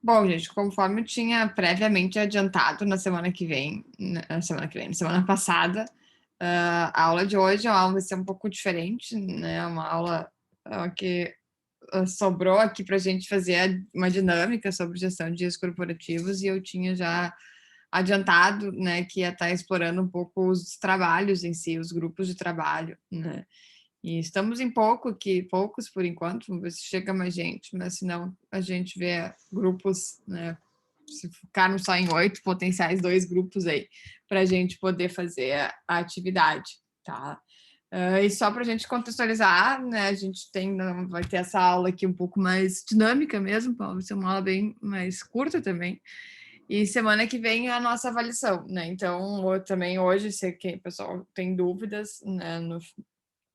Bom, gente, conforme eu tinha previamente adiantado na semana passada, a aula de hoje é uma aula vai ser um pouco diferente, né? Uma aula que sobrou aqui para a gente fazer uma dinâmica sobre gestão de dias corporativos e eu tinha já adiantado, né, que ia estar explorando um pouco os trabalhos em si, os grupos de trabalho, né? E estamos em poucos por enquanto, vamos ver se chega mais gente, mas se não, a gente vê grupos, né? Se ficaram só em 8 potenciais, 2 grupos aí, para a gente poder fazer a atividade, tá? E só para a gente contextualizar, né? A gente vai ter essa aula aqui um pouco mais dinâmica mesmo, vai ser uma aula bem mais curta também. E semana que vem é a nossa avaliação, né? Então, também hoje, se o pessoal tem dúvidas, né,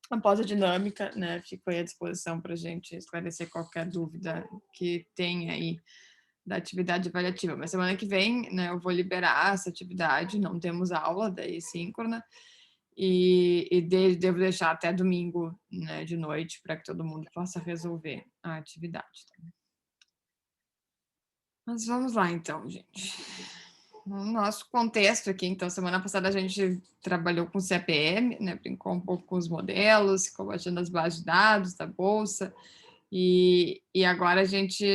após a dinâmica, né, fico aí à disposição para a gente esclarecer qualquer dúvida que tenha aí da atividade avaliativa. Mas semana que vem, né, eu vou liberar essa atividade, não temos aula daí síncrona, devo deixar até domingo, né, de noite para que todo mundo possa resolver a atividade. Mas vamos lá então, gente. No nosso contexto aqui, então, semana passada a gente trabalhou com CPM, né, brincou um pouco com os modelos, ficou baixando as bases de dados da Bolsa, e agora a gente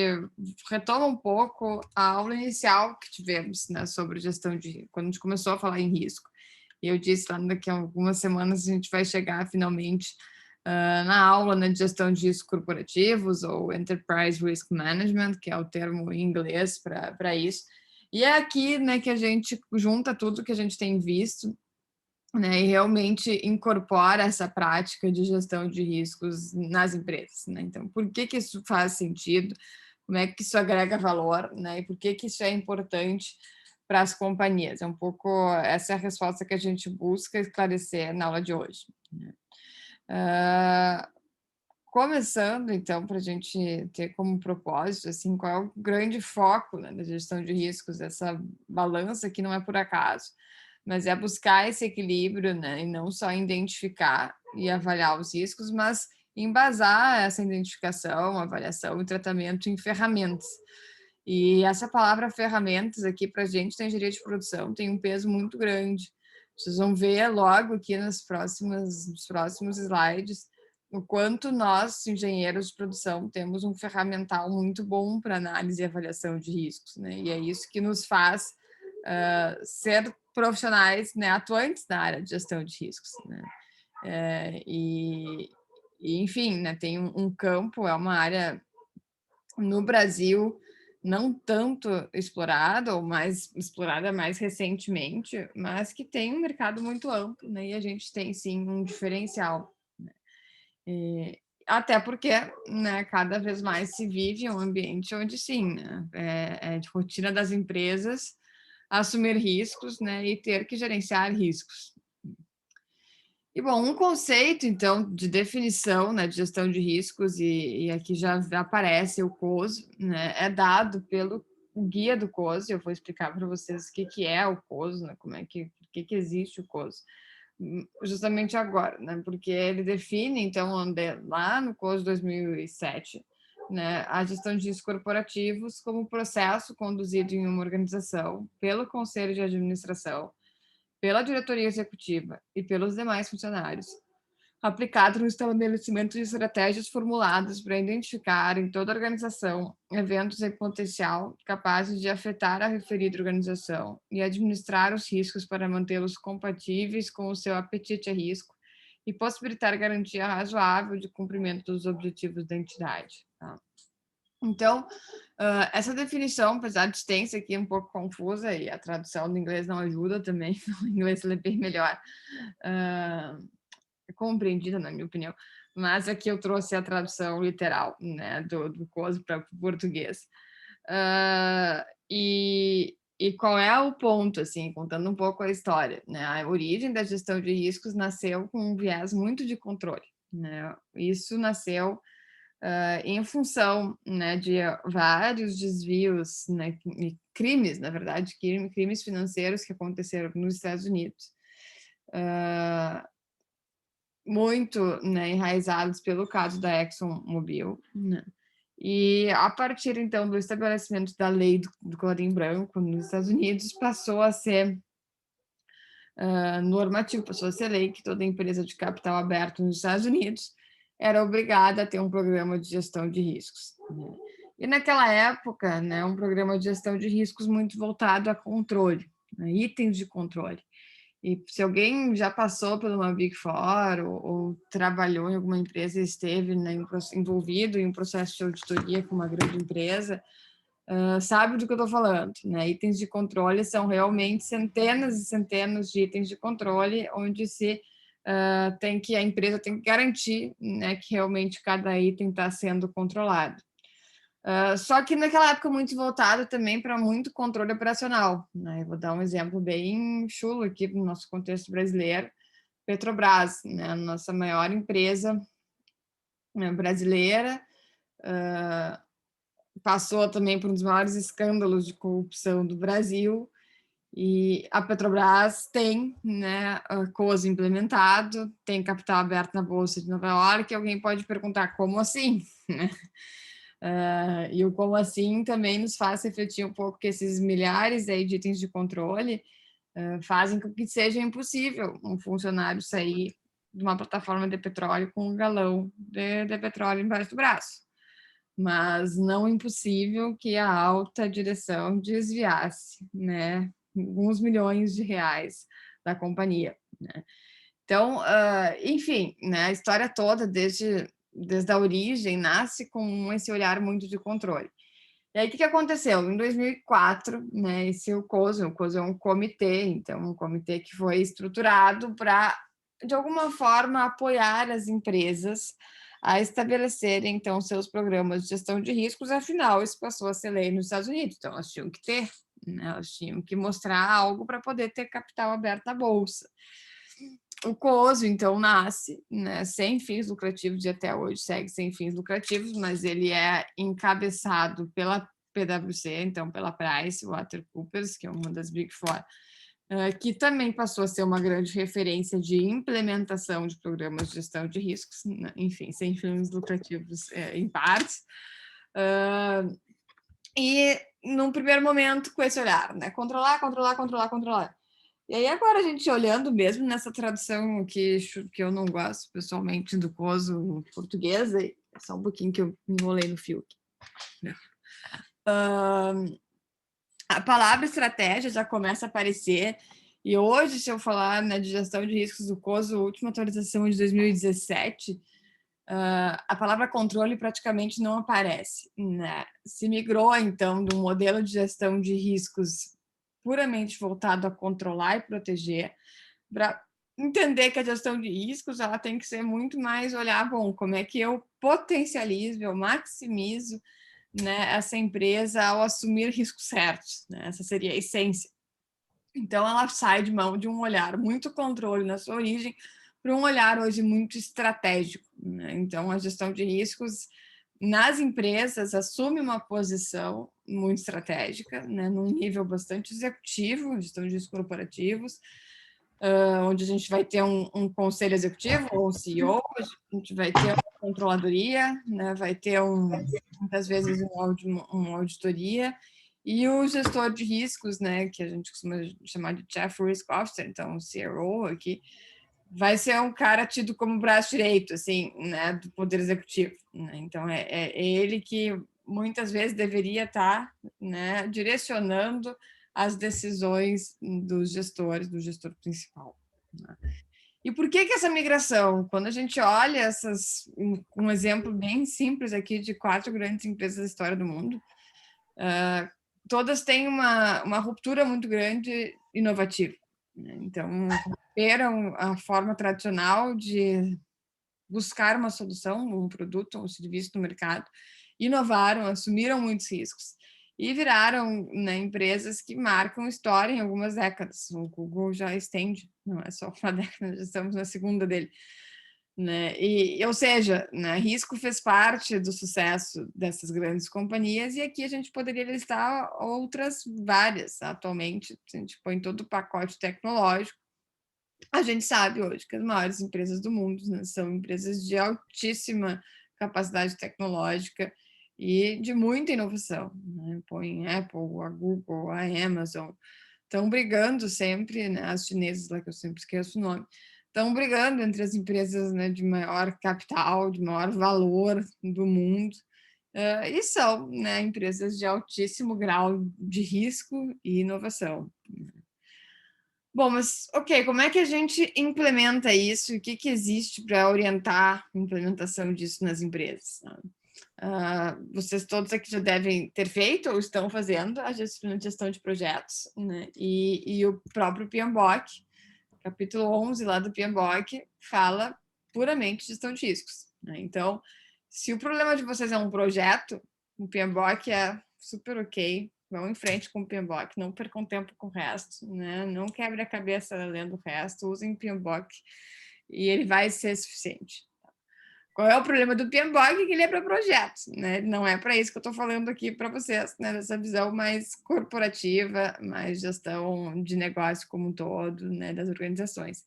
retoma um pouco a aula inicial que tivemos, né, sobre gestão de risco, quando a gente começou a falar em risco. E eu disse lá daqui a algumas semanas a gente vai chegar finalmente na aula, né, de gestão de riscos corporativos, ou Enterprise Risk Management, que é o termo em inglês para isso. E é aqui, né, que a gente junta tudo que a gente tem visto, né, e realmente incorpora essa prática de gestão de riscos nas empresas, né? Então, por que isso faz sentido? Como é que isso agrega valor, né? E por que isso é importante para as companhias? É um pouco essa é a resposta que a gente busca esclarecer na aula de hoje, né? Começando, então, para a gente ter como propósito, assim, qual é o grande foco, né, da gestão de riscos, essa balança que não é por acaso, mas é buscar esse equilíbrio, né, e não só identificar e avaliar os riscos, mas embasar essa identificação, avaliação e tratamento em ferramentas. E essa palavra ferramentas aqui para a gente na engenharia de produção tem um peso muito grande. Vocês vão ver logo aqui nos próximos slides o quanto nós, engenheiros de produção, temos um ferramental muito bom para análise e avaliação de riscos, né? E é isso que nos faz ser profissionais, né, atuantes na área de gestão de riscos, né? É, enfim, né, tem um campo, é uma área no Brasil não tanto explorada, ou mais explorada mais recentemente, mas que tem um mercado muito amplo, né? E a gente tem sim um diferencial. E, até porque, né, cada vez mais se vive um ambiente onde sim, né, é de rotina das empresas assumir riscos, né, e ter que gerenciar riscos. E bom, um conceito então de definição, né, de gestão de riscos e aqui já aparece o COSO, né, é dado pelo guia do COSO. Eu vou explicar para vocês o que é o COSO, né, como é por que existe o COSO justamente agora, né? Porque ele define, então, lá no COS 2007, né, a gestão de riscos corporativos como processo conduzido em uma organização pelo conselho de administração, pela diretoria executiva e pelos demais funcionários, aplicado no estabelecimento de estratégias formuladas para identificar em toda a organização eventos em potencial capazes de afetar a referida organização e administrar os riscos para mantê-los compatíveis com o seu apetite a risco e possibilitar garantia razoável de cumprimento dos objetivos da entidade. Tá? Então, essa definição, apesar de extensa aqui, é um pouco confusa e a tradução do inglês não ajuda também, o inglês é bem melhor. Compreendida, na minha opinião, mas aqui eu trouxe a tradução literal, né, do COSO para o português. E qual é o ponto, assim, contando um pouco a história, né? A origem da gestão de riscos nasceu com um viés muito de controle, né? Isso nasceu em função, né, de vários desvios, né, e crimes, na verdade, crimes financeiros que aconteceram nos Estados Unidos. Muito, né, enraizados pelo caso da ExxonMobil, né? E a partir, então, do estabelecimento da lei do colarinho branco nos Estados Unidos, passou a ser normativo, passou a ser lei que toda empresa de capital aberto nos Estados Unidos era obrigada a ter um programa de gestão de riscos, né? E naquela época, né, um programa de gestão de riscos muito voltado a controle, né, itens de controle. E se alguém já passou por uma Big Four ou trabalhou em alguma empresa e esteve, né, envolvido em um processo de auditoria com uma grande empresa, sabe do que eu estou falando, né? Itens de controle são realmente centenas e centenas de itens de controle, onde a empresa tem que garantir, né, que realmente cada item está sendo controlado. Só que naquela época muito voltado também para muito controle operacional, né? Eu vou dar um exemplo bem chulo aqui no nosso contexto brasileiro. Petrobras, né, a nossa maior empresa, né, brasileira, passou também por um dos maiores escândalos de corrupção do Brasil, e a Petrobras tem, né, a COSO implementado, tem capital aberto na Bolsa de Nova York, e alguém pode perguntar como assim? E o como assim também nos faz refletir um pouco que esses milhares aí de itens de controle fazem com que seja impossível um funcionário sair de uma plataforma de petróleo com um galão de petróleo embaixo do braço. Mas não impossível que a alta direção desviasse, né, alguns milhões de reais da companhia, né? Então, enfim, né, a história toda, desde a origem, nasce com esse olhar muito de controle. E aí, o que aconteceu? Em 2004, né, o COSO é um comitê, então, um comitê que foi estruturado para, de alguma forma, apoiar as empresas a estabelecerem, então, seus programas de gestão de riscos, afinal, isso passou a ser lei nos Estados Unidos, então, elas tinham que ter, né, elas tinham que mostrar algo para poder ter capital aberto na Bolsa. O COSO, então, nasce, né, sem fins lucrativos e até hoje segue sem fins lucrativos, mas ele é encabeçado pela PwC, então pela PricewaterhouseCoopers, que é uma das Big Four, que também passou a ser uma grande referência de implementação de programas de gestão de riscos, né, enfim, sem fins lucrativos em partes. E, num primeiro momento, com esse olhar, né, controlar, controlar, controlar, controlar. E aí, agora, a gente olhando mesmo nessa tradução que eu não gosto pessoalmente do COSO português, é só um pouquinho que eu me enrolei no fio aqui. A palavra estratégia já começa a aparecer, e hoje, se eu falar, né, de gestão de riscos do COSO, a última atualização é de 2017, a palavra controle praticamente não aparece, né? Se migrou, então, de um modelo de gestão de riscos puramente voltado a controlar e proteger, para entender que a gestão de riscos ela tem que ser muito mais olhar, bom, como é que eu potencializo, eu maximizo, né, essa empresa ao assumir riscos certos, né? Essa seria a essência. Então, ela sai de mão de um olhar muito controle na sua origem para um olhar hoje muito estratégico, né? Então, a gestão de riscos nas empresas assume uma posição muito estratégica, né, num nível bastante executivo, gestão de riscos corporativos, onde a gente vai ter um conselho executivo, ou um CEO, a gente vai ter uma controladoria, né, vai ter muitas vezes uma auditoria, e o gestor de riscos, né, que a gente costuma chamar de Chief Risk Officer, então o CRO aqui, vai ser um cara tido como braço direito, assim, né, do Poder Executivo, né? Então, é ele que muitas vezes deveria estar, né, direcionando as decisões dos gestores, do gestor principal, né? E por que essa migração? Quando a gente olha um exemplo bem simples aqui de 4 grandes empresas da história do mundo, todas têm uma ruptura muito grande inovativa, né? Então, romperam a forma tradicional de buscar uma solução, um produto, um serviço no mercado, inovaram, assumiram muitos riscos e viraram, né, empresas que marcam história em algumas décadas. O Google já estende, não é só uma década, já estamos na segunda dele, né? Ou seja, né, risco fez parte do sucesso dessas grandes companhias, e aqui a gente poderia listar outras várias atualmente, se a gente põe todo o pacote tecnológico. A gente sabe hoje que as maiores empresas do mundo, né, são empresas de altíssima capacidade tecnológica e de muita inovação, né? Põe a Apple, a Google, a Amazon, estão brigando sempre, né? As chinesas lá, que eu sempre esqueço o nome, estão brigando entre as empresas, né, de maior capital, de maior valor do mundo, e são, né, empresas de altíssimo grau de risco e inovação. Bom, mas ok, como é que a gente implementa isso? O que existe para orientar a implementação disso nas empresas? Vocês todos aqui já devem ter feito ou estão fazendo a gestão de projetos, né? E o próprio PMBOK, capítulo 11 lá do PMBOK, fala puramente de gestão de riscos, né? Então, se o problema de vocês é um projeto, o PMBOK é super ok, vão em frente com o PMBOK, não percam tempo com o resto, né? Não quebre a cabeça lendo o resto, usem o PMBOK e ele vai ser suficiente. Qual é o problema do PMBOK? Que ele é para projetos, né? Não é para isso que eu estou falando aqui para vocês, né? Dessa visão mais corporativa, mais gestão de negócio como um todo, né? Das organizações.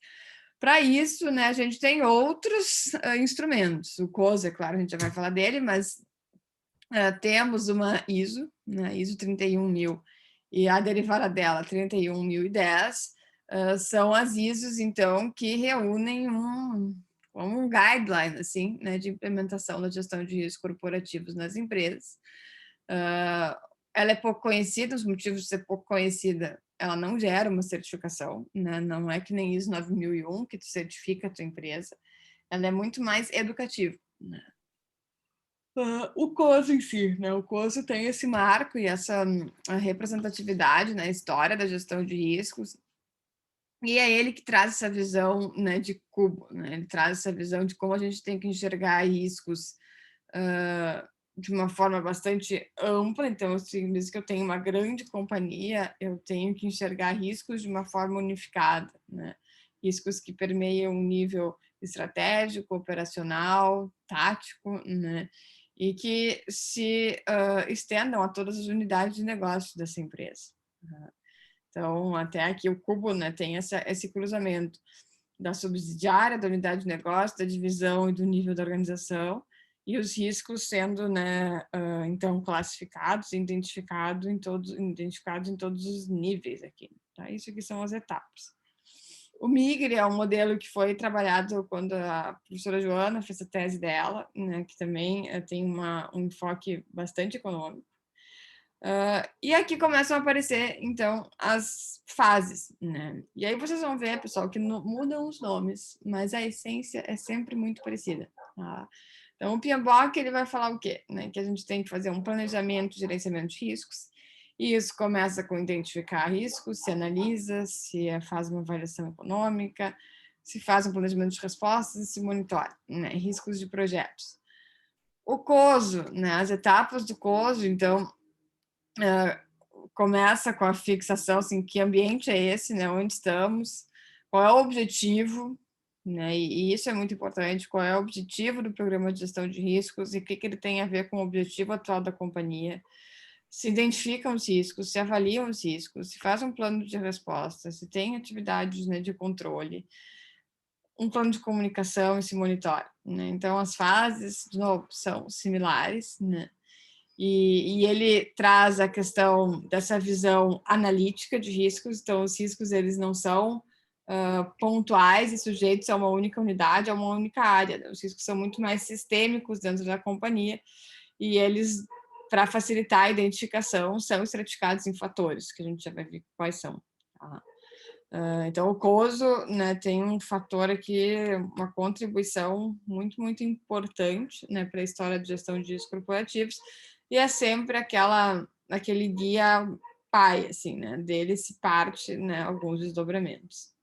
Para isso, né, a gente tem outros instrumentos. O COSO, é claro, a gente já vai falar dele, mas temos uma ISO, né, ISO 31000, e a derivada dela, 31010, são as ISOs, então, que reúnem um guideline, assim, né, de implementação da gestão de riscos corporativos nas empresas. Ela é pouco conhecida, os motivos de ser pouco conhecida, ela não gera uma certificação, né, não é que nem ISO 9001, que tu certifica a tua empresa, ela é muito mais educativa, né. O COSO em si, né? O COSO tem esse marco e essa representatividade na história da gestão de riscos, e é ele que traz essa visão, né, de cubo, né? Ele traz essa visão de como a gente tem que enxergar riscos de uma forma bastante ampla. Então, mesmo que eu tenha uma grande companhia, eu tenho que enxergar riscos de uma forma unificada, né? Riscos que permeiam um nível estratégico, operacional, tático, né? E que se estendam a todas as unidades de negócio dessa empresa. Então, até aqui o cubo, né, tem esse cruzamento da subsidiária, da unidade de negócio, da divisão e do nível da organização, e os riscos sendo, né, então, classificados e identificados em todos os níveis aqui. Tá? Isso aqui são as etapas. O MIGRE é um modelo que foi trabalhado quando a professora Joana fez a tese dela, né, que também tem um enfoque bastante econômico. E aqui começam a aparecer, então, as fases, né? E aí vocês vão ver, pessoal, que mudam os nomes, mas a essência é sempre muito parecida. Tá? Então, o PMBOK, ele vai falar o quê? Né? Que a gente tem que fazer um planejamento, gerenciamento de riscos, e isso começa com identificar riscos, se analisa, se faz uma avaliação econômica, se faz um planejamento de respostas e se monitora, né? Riscos de projetos. O COSO, né? As etapas do COSO, então, começa com a fixação, assim, que ambiente é esse, né? Onde estamos, qual é o objetivo, né? E isso é muito importante, qual é o objetivo do programa de gestão de riscos e o que ele tem a ver com o objetivo atual da companhia. Se identificam os riscos, se avaliam os riscos, se faz um plano de resposta, se tem atividades, né, de controle, um plano de comunicação e se monitora, né? Então, as fases, de novo, são similares, né? E ele traz a questão dessa visão analítica de riscos. Então, os riscos, eles não são pontuais e sujeitos a uma única unidade, a uma única área. Os riscos são muito mais sistêmicos dentro da companhia e eles, para facilitar a identificação, são estratificados em fatores, que a gente já vai ver quais são. Tá? Então, o COSO, né, tem um fator aqui, uma contribuição muito, muito importante, né, para a história de gestão de riscos corporativos, e é sempre aquele guia pai, assim, né, dele se parte, né, alguns desdobramentos.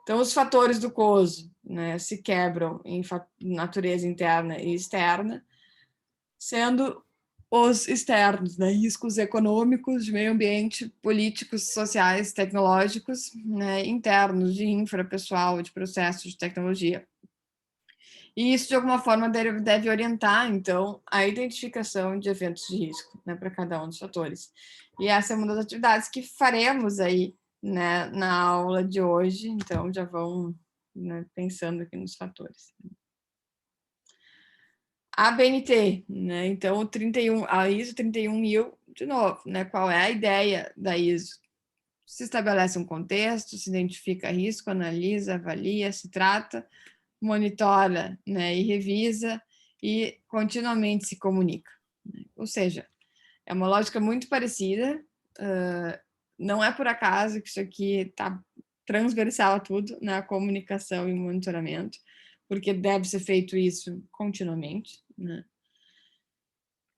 Então, os fatores do COSO, né, se quebram em natureza interna e externa, sendo os externos, né, riscos econômicos, de meio ambiente, políticos, sociais, tecnológicos, né, internos, de infra, pessoal, de processos, de tecnologia. E isso, de alguma forma, deve orientar, então, a identificação de eventos de risco, né, para cada um dos fatores. E essa é uma das atividades que faremos aí, né, na aula de hoje, então já vão, né, pensando aqui nos fatores. a BNT, né? Então, o 31, a ISO 31000, de novo, né? Qual é a ideia da ISO? Se estabelece um contexto, se identifica risco, analisa, avalia, se trata, monitora, né? E revisa e continuamente se comunica. Né? Ou seja, é uma lógica muito parecida. Não é por acaso que isso aqui está transversal a tudo, na comunicação e monitoramento, porque deve ser feito isso continuamente, né?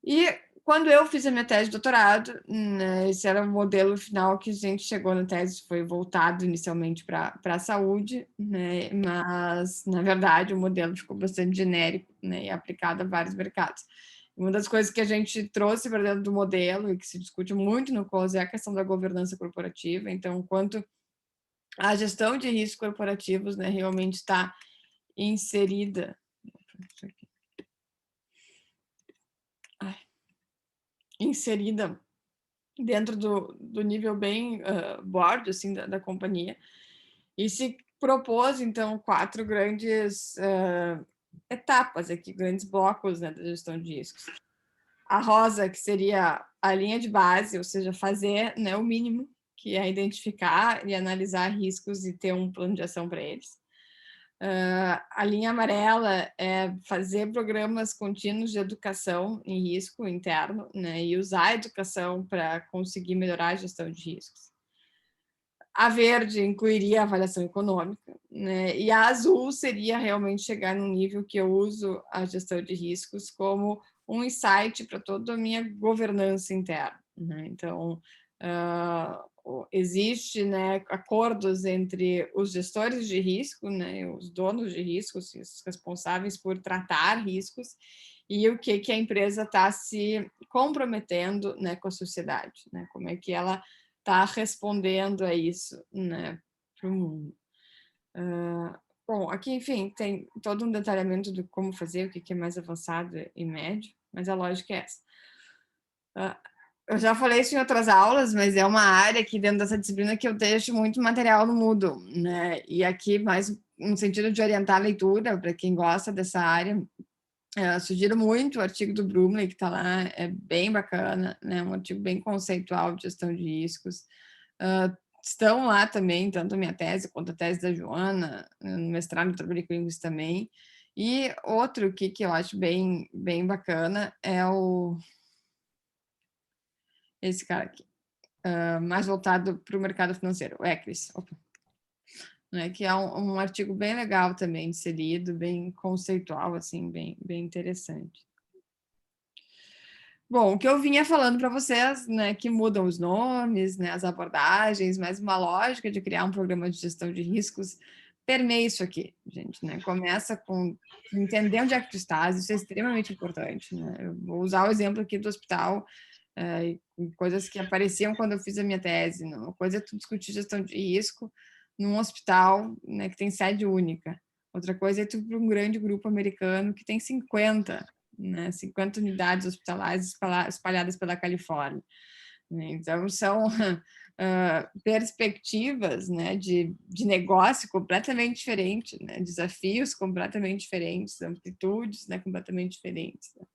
E quando eu fiz a minha tese de doutorado, né, esse era o modelo final que a gente chegou na tese, foi voltado inicialmente para a saúde, né, mas, na verdade, o modelo ficou bastante genérico, né, e aplicado a vários mercados. Uma das coisas que a gente trouxe para dentro do modelo e que se discute muito no COS é a questão da governança corporativa. Então, quanto a gestão de riscos corporativos, né, realmente está inserida inserida dentro do nível bem board assim, da companhia, e se propôs, então, 4 grandes etapas aqui, grandes blocos, né, da gestão de riscos. A rosa, que seria a linha de base, ou seja, fazer, né, o mínimo, que é identificar e analisar riscos e ter um plano de ação para eles. A linha amarela é fazer programas contínuos de educação em risco interno, né, e usar a educação para conseguir melhorar a gestão de riscos. A verde incluiria a avaliação econômica, né, e a azul seria realmente chegar num nível que eu uso a gestão de riscos como um insight para toda a minha governança interna. Né? Então, existe, né, acordos entre os gestores de risco, né, os donos de riscos, os responsáveis por tratar riscos, e o que a empresa está se comprometendo, né, com a sociedade, né, como é que ela está respondendo a isso, né, para o mundo. Bom, aqui, enfim, tem todo um detalhamento de como fazer, o que é mais avançado e médio, mas a lógica é essa. Eu já falei isso em outras aulas, mas é uma área aqui dentro dessa disciplina que eu deixo muito material no Moodle, né? E aqui, mais no sentido de orientar a leitura, para quem gosta dessa área, sugiro muito o artigo do Brumley, que está lá, é bem bacana, né? Um artigo bem conceitual de gestão de riscos. Estão lá também, tanto a minha tese quanto a tese da Joana, no mestrado eu trabalhei com isso também. E outro que eu acho bem bacana é esse cara aqui, mais voltado para o mercado financeiro, o ECRIS, né, que é um artigo bem legal também de ser lido, bem conceitual, assim, bem interessante. Bom, o que eu vinha falando para vocês, né, que mudam os nomes, né, as abordagens, mas uma lógica de criar um programa de gestão de riscos permeia isso aqui, gente, né? Começa com entender onde é que tu estás, isso é extremamente importante, né? Eu vou usar o exemplo aqui do hospital, coisas que apareciam quando eu fiz a minha tese. Né? Uma coisa é tu discutir gestão de risco num hospital, né, que tem sede única. Outra coisa é tu para um grande grupo americano que tem 50, né, 50 unidades hospitalares espalhadas pela Califórnia. Né? Então, são perspectivas, né, de negócio completamente diferentes, né, desafios completamente diferentes, amplitudes, né, completamente diferentes. Né?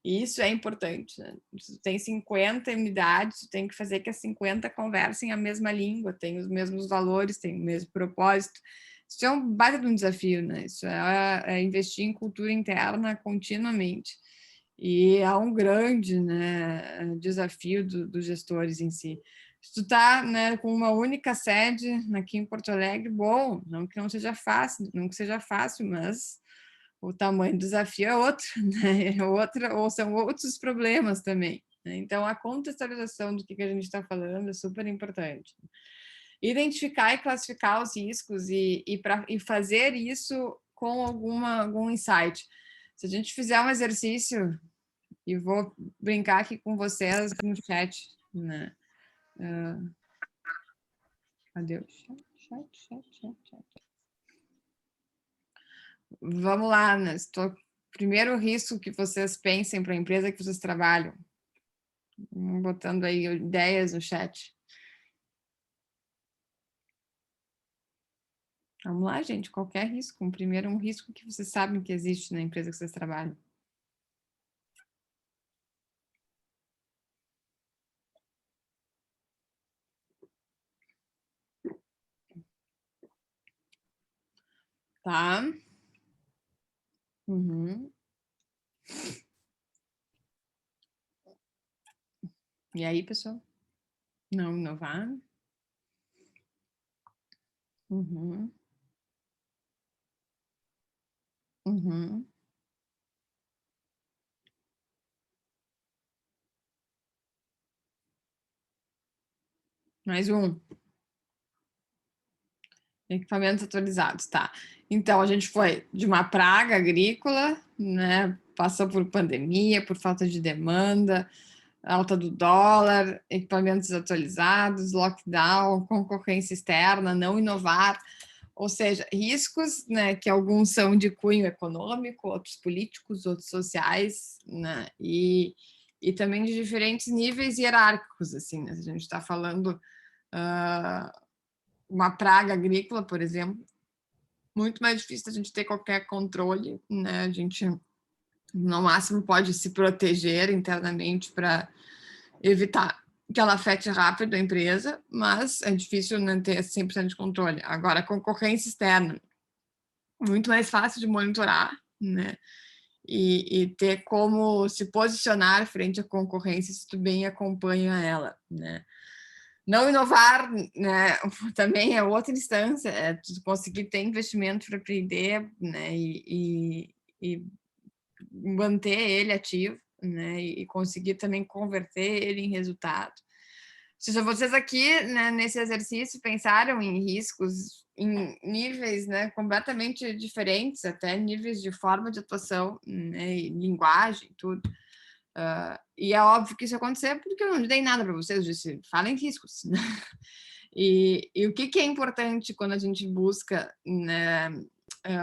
E isso é importante. Né? Se tem 50 unidades, tem que fazer que as 50 conversem a mesma língua, tenham os mesmos valores, tenham o mesmo propósito. Isso é um baita de um desafio, né? Isso é investir em cultura interna continuamente. E é um grande, né, desafio dos gestores em si. Se tu está, né, com uma única sede aqui em Porto Alegre, bom, não que não seja fácil, mas o tamanho do desafio é outro, né? Ou são outros problemas também. Né? Então, a contextualização do que a gente está falando é super importante. Identificar e classificar os riscos e fazer isso com algum insight. Se a gente fizer um exercício, e vou brincar aqui com vocês no chat, né? Cadê o chat? Vamos lá, né? Primeiro risco que vocês pensem para a empresa que vocês trabalham. Botando aí ideias no chat. Vamos lá, gente. Qualquer risco. Primeiro, um risco que vocês sabem que existe na empresa que vocês trabalham. Tá. Uhum. E aí, pessoal? Não inovar? Uhum. Uhum. Mais um. Equipamentos atualizados, tá. Então, a gente foi de uma praga agrícola, né? Passou por pandemia, por falta de demanda, alta do dólar, equipamentos atualizados, lockdown, concorrência externa, não inovar, ou seja, riscos, né, que alguns são de cunho econômico, outros políticos, outros sociais, né, e também de diferentes níveis hierárquicos, assim, né? A gente está falando uma praga agrícola, por exemplo, muito mais difícil a gente ter qualquer controle, né? A gente, no máximo, pode se proteger internamente para evitar que ela afete rápido a empresa, mas é difícil não ter 100% de controle. Agora, a concorrência externa, muito mais fácil de monitorar, né? E ter como se posicionar frente à concorrência se tu bem acompanha ela, né? Não inovar, né, também é outra instância, é tu conseguir ter investimento para aprender, né, e manter ele ativo, né, e conseguir também converter ele em resultado. Se vocês aqui, né, nesse exercício pensaram em riscos em níveis, né, completamente diferentes, até níveis de forma de atuação, né, e linguagem, tudo. E é óbvio que isso acontecer porque eu não dei nada para vocês, eu disse, falem riscos. E o que é importante quando a gente busca, né,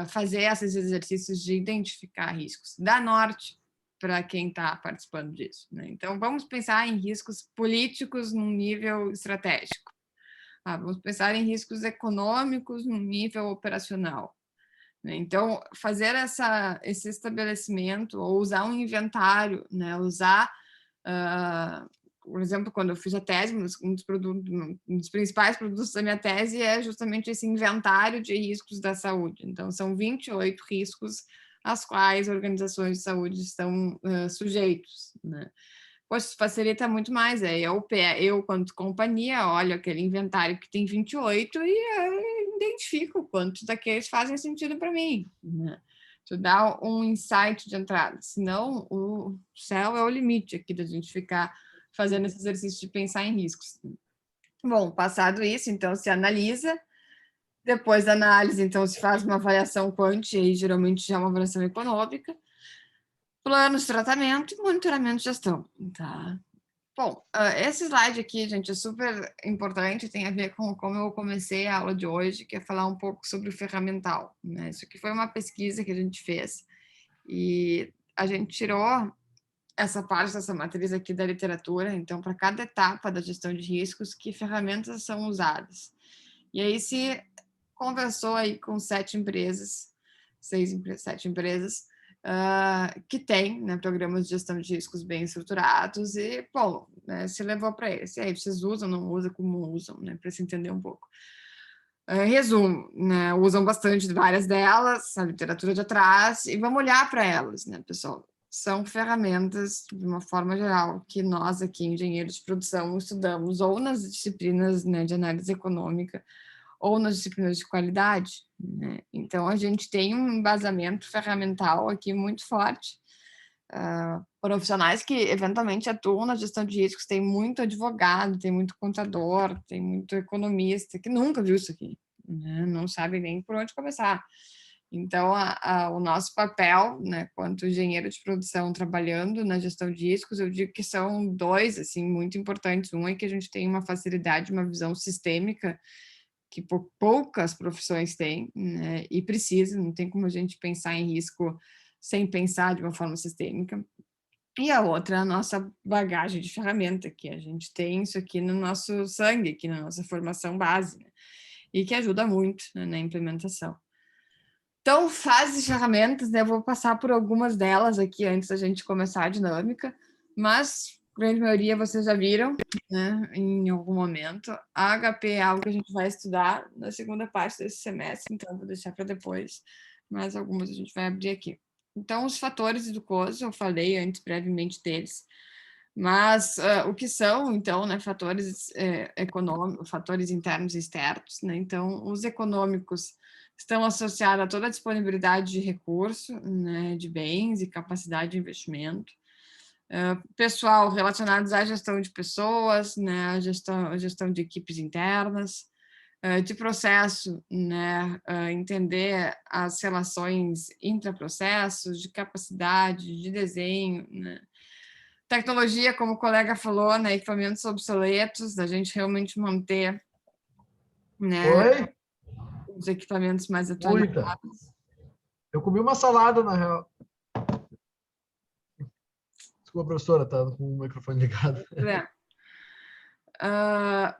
fazer esses exercícios de identificar riscos? Dar norte para quem está participando disso, né? Então, vamos pensar em riscos políticos num nível estratégico. Vamos pensar em riscos econômicos num nível operacional. Né? Então, fazer esse estabelecimento ou usar um inventário, né? Usar, por exemplo, quando eu fiz a tese, um dos principais produtos da minha tese é justamente esse inventário de riscos da saúde. Então, são 28 riscos às quais organizações de saúde estão sujeitos, né? Poxa, isso facilita muito mais. Eu, quanto companhia, olho aquele inventário que tem 28 e identifico quantos daqueles fazem sentido para mim, né? Tu dá um insight de entrada, senão o céu é o limite aqui da gente ficar fazendo esse exercício de pensar em riscos. Bom, passado isso, então se analisa, depois da análise, então se faz uma avaliação quant, e geralmente já é uma avaliação econômica, planos de tratamento e monitoramento de gestão, tá? Bom, esse slide aqui, gente, é super importante, tem a ver com como eu comecei a aula de hoje, que é falar um pouco sobre o ferramental, né? Isso aqui foi uma pesquisa que a gente fez e a gente tirou essa parte dessa matriz aqui da literatura, então, para cada etapa da gestão de riscos, que ferramentas são usadas. E aí se conversou aí com 7 empresas, 7 empresas, que têm, né, programas de gestão de riscos bem estruturados e, bom, né, se levou para eles. E aí, vocês usam, não usam, como usam, né, para se entender um pouco. Resumo, né, usam bastante várias delas, a literatura de atrás, e vamos olhar para elas, né, pessoal? São ferramentas, de uma forma geral, que nós aqui, engenheiros de produção, estudamos ou nas disciplinas, né, de análise econômica, ou nas disciplinas de qualidade, né? Então, a gente tem um embasamento ferramental aqui muito forte. Profissionais que eventualmente atuam na gestão de riscos, tem muito advogado, tem muito contador, tem muito economista que nunca viu isso aqui, né? Não sabe nem por onde começar. Então, o nosso papel, né, quanto engenheiro de produção trabalhando na gestão de riscos, eu digo que são dois, assim, muito importantes. Um é que a gente tem uma facilidade, uma visão sistêmica que poucas profissões têm, né, e precisa, não tem como a gente pensar em risco sem pensar de uma forma sistêmica. E a outra é a nossa bagagem de ferramenta, que a gente tem isso aqui no nosso sangue, aqui na nossa formação base, né, e que ajuda muito, né, na implementação. Então, fases de ferramentas, né, eu vou passar por algumas delas aqui antes da gente começar a dinâmica, mas grande maioria vocês já viram, né, em algum momento. A HP é algo que a gente vai estudar na segunda parte desse semestre, então vou deixar para depois, mas algumas a gente vai abrir aqui. Então, os fatores do COSO, eu falei antes brevemente deles, mas o que são, então, né, fatores econômicos, fatores internos e externos, né? Então, os econômicos estão associados a toda a disponibilidade de recurso, né, de bens e capacidade de investimento. Pessoal, relacionados à gestão de pessoas, né, a gestão de equipes internas, de processo, né, entender as relações intraprocessos, de capacidade, de desenho, né. Tecnologia, como o colega falou, né, equipamentos obsoletos, da gente realmente manter, né, Oi? os equipamentos mais Muita. atualizados. Eu comi uma salada, na real. Desculpa, professora, tá com o microfone ligado.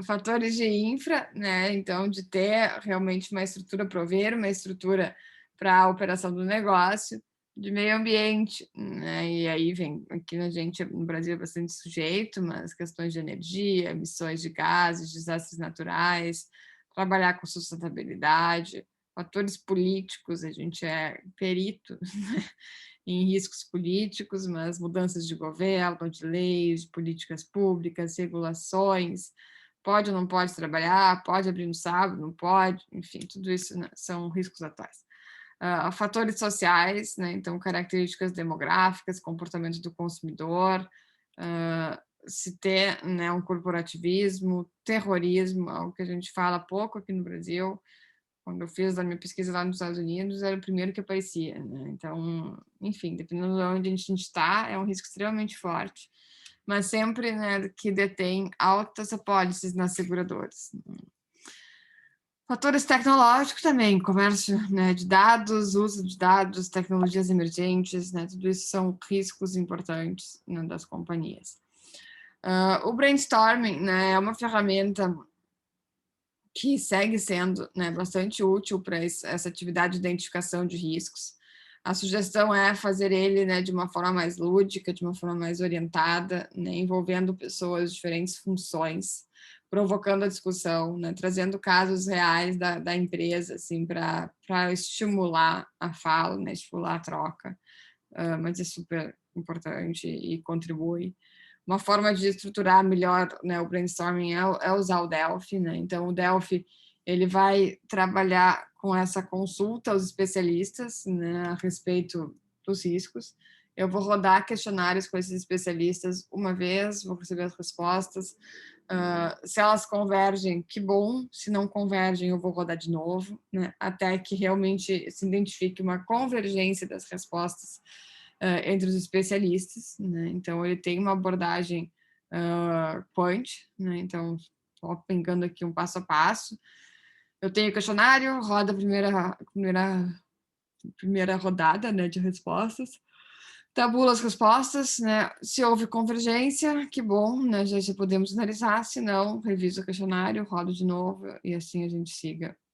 Fatores de infra, né? Então, de ter realmente uma estrutura, prover uma estrutura para a operação do negócio, de meio ambiente, né? E aí vem, aqui a gente no Brasil é bastante sujeito, mas questões de energia, emissões de gases, desastres naturais, trabalhar com sustentabilidade, fatores políticos, a gente é perito, né? Em riscos políticos, mas mudanças de governo, de leis, de políticas públicas, regulações, pode ou não pode trabalhar, pode abrir no sábado, não pode, enfim, tudo isso, né, são riscos atuais. Fatores sociais, né, então características demográficas, comportamento do consumidor, se ter, né, um corporativismo, terrorismo, algo que a gente fala pouco aqui no Brasil. Quando eu fiz a minha pesquisa lá nos Estados Unidos, era o primeiro que aparecia, né? Então, enfim, dependendo de onde a gente está, é um risco extremamente forte, mas sempre, né, que detém altas apólices nas seguradoras. Fatores tecnológicos também, comércio, né, de dados, uso de dados, tecnologias emergentes, né, tudo isso são riscos importantes, né, das companhias. O brainstorming, né, é uma ferramenta que segue sendo, né, bastante útil para essa atividade de identificação de riscos. A sugestão é fazer ele, né, de uma forma mais lúdica, de uma forma mais orientada, né, envolvendo pessoas de diferentes funções, provocando a discussão, né, trazendo casos reais da empresa, assim, para estimular a fala, né, estimular a troca, mas é super importante e contribui. Uma forma de estruturar melhor, né, o brainstorming é usar o Delphi, né? Então, o Delphi ele vai trabalhar com essa consulta aos especialistas, né, a respeito dos riscos. Eu vou rodar questionários com esses especialistas uma vez, vou receber as respostas. Se elas convergem, que bom. Se não convergem, eu vou rodar de novo, né, até que realmente se identifique uma convergência das respostas entre os especialistas, né? Então, ele tem uma abordagem quant, né? Então, só pegando aqui um passo a passo. Eu tenho questionário, roda a primeira rodada, né, de respostas, tabula as respostas, né? Se houve convergência, que bom, né? Já podemos analisar. Se não, reviso o questionário, rodo de novo e assim a gente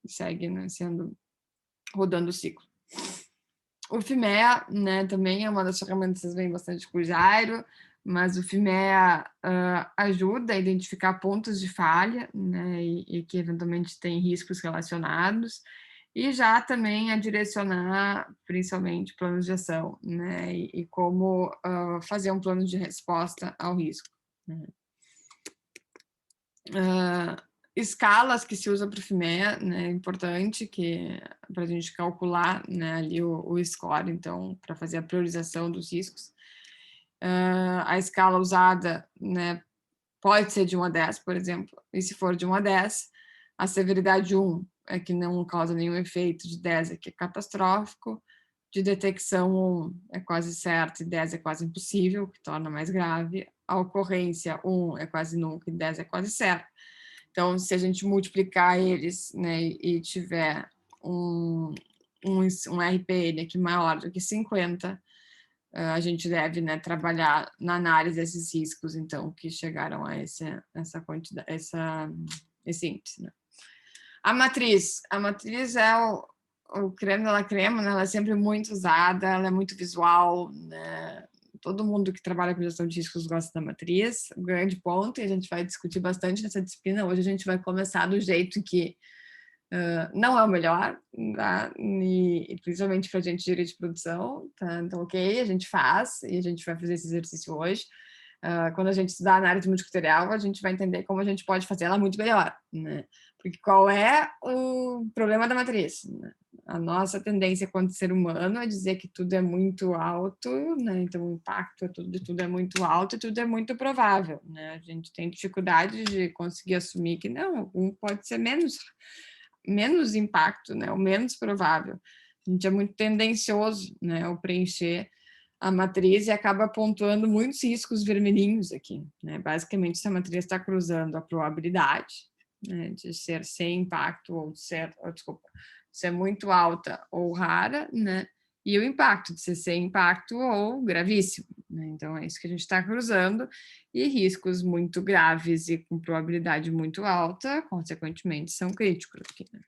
segue, né, rodando o ciclo. O FIMEA, né, também é uma das ferramentas que vem bastante com o Jairo, mas o FIMEA ajuda a identificar pontos de falha, né, e que eventualmente tem riscos relacionados, e já também a direcionar, principalmente, planos de ação, né, e como fazer um plano de resposta ao risco. Né. Escalas que se usa para o FIMEA, né, é importante que para a gente calcular, né, ali o score, então, para fazer a priorização dos riscos. A escala usada, né, pode ser de 1 a 10, por exemplo, e se for de 1 a 10, a severidade 1 é que não causa nenhum efeito, de 10 é que é catastrófico, de detecção 1 é quase certo e 10 é quase impossível, o que torna mais grave, a ocorrência 1 é quase nunca e 10 é quase certo. Então, se a gente multiplicar eles, né, e tiver um RPN aqui maior do que 50, a gente deve, né, trabalhar na análise desses riscos, então, que chegaram a essa quantidade, esse índice. Né? A matriz é o creme de la creme, né? Ela é sempre muito usada, ela é muito visual, né? todo mundo que trabalha com gestão de riscos gosta da matriz, o grande ponto, e a gente vai discutir bastante nessa disciplina. Hoje a gente vai começar do jeito que não é o melhor, tá? E principalmente para a gente gerir de produção, tá? Então, ok, a gente faz, e a gente vai fazer esse exercício hoje. Quando a gente estudar análise multifatorial, a gente vai entender como a gente pode fazer ela muito melhor, né? Porque qual é o problema da matriz, né? A nossa tendência quanto ser humano é dizer que tudo é muito alto, né? Então o impacto de tudo é muito alto e tudo é muito provável, né? A gente tem dificuldade de conseguir assumir que não, um pode ser menos impacto, né? O menos provável. A gente é muito tendencioso, né? Ao preencher a matriz e acaba pontuando muitos riscos vermelhinhos aqui, né? Basicamente, essa matriz está cruzando a probabilidade, né, de ser sem impacto ou de ser muito alta ou rara, né? E o impacto de ser sem impacto ou gravíssimo, né? Então é isso que a gente está cruzando, e riscos muito graves e com probabilidade muito alta, consequentemente, são críticos aqui, né?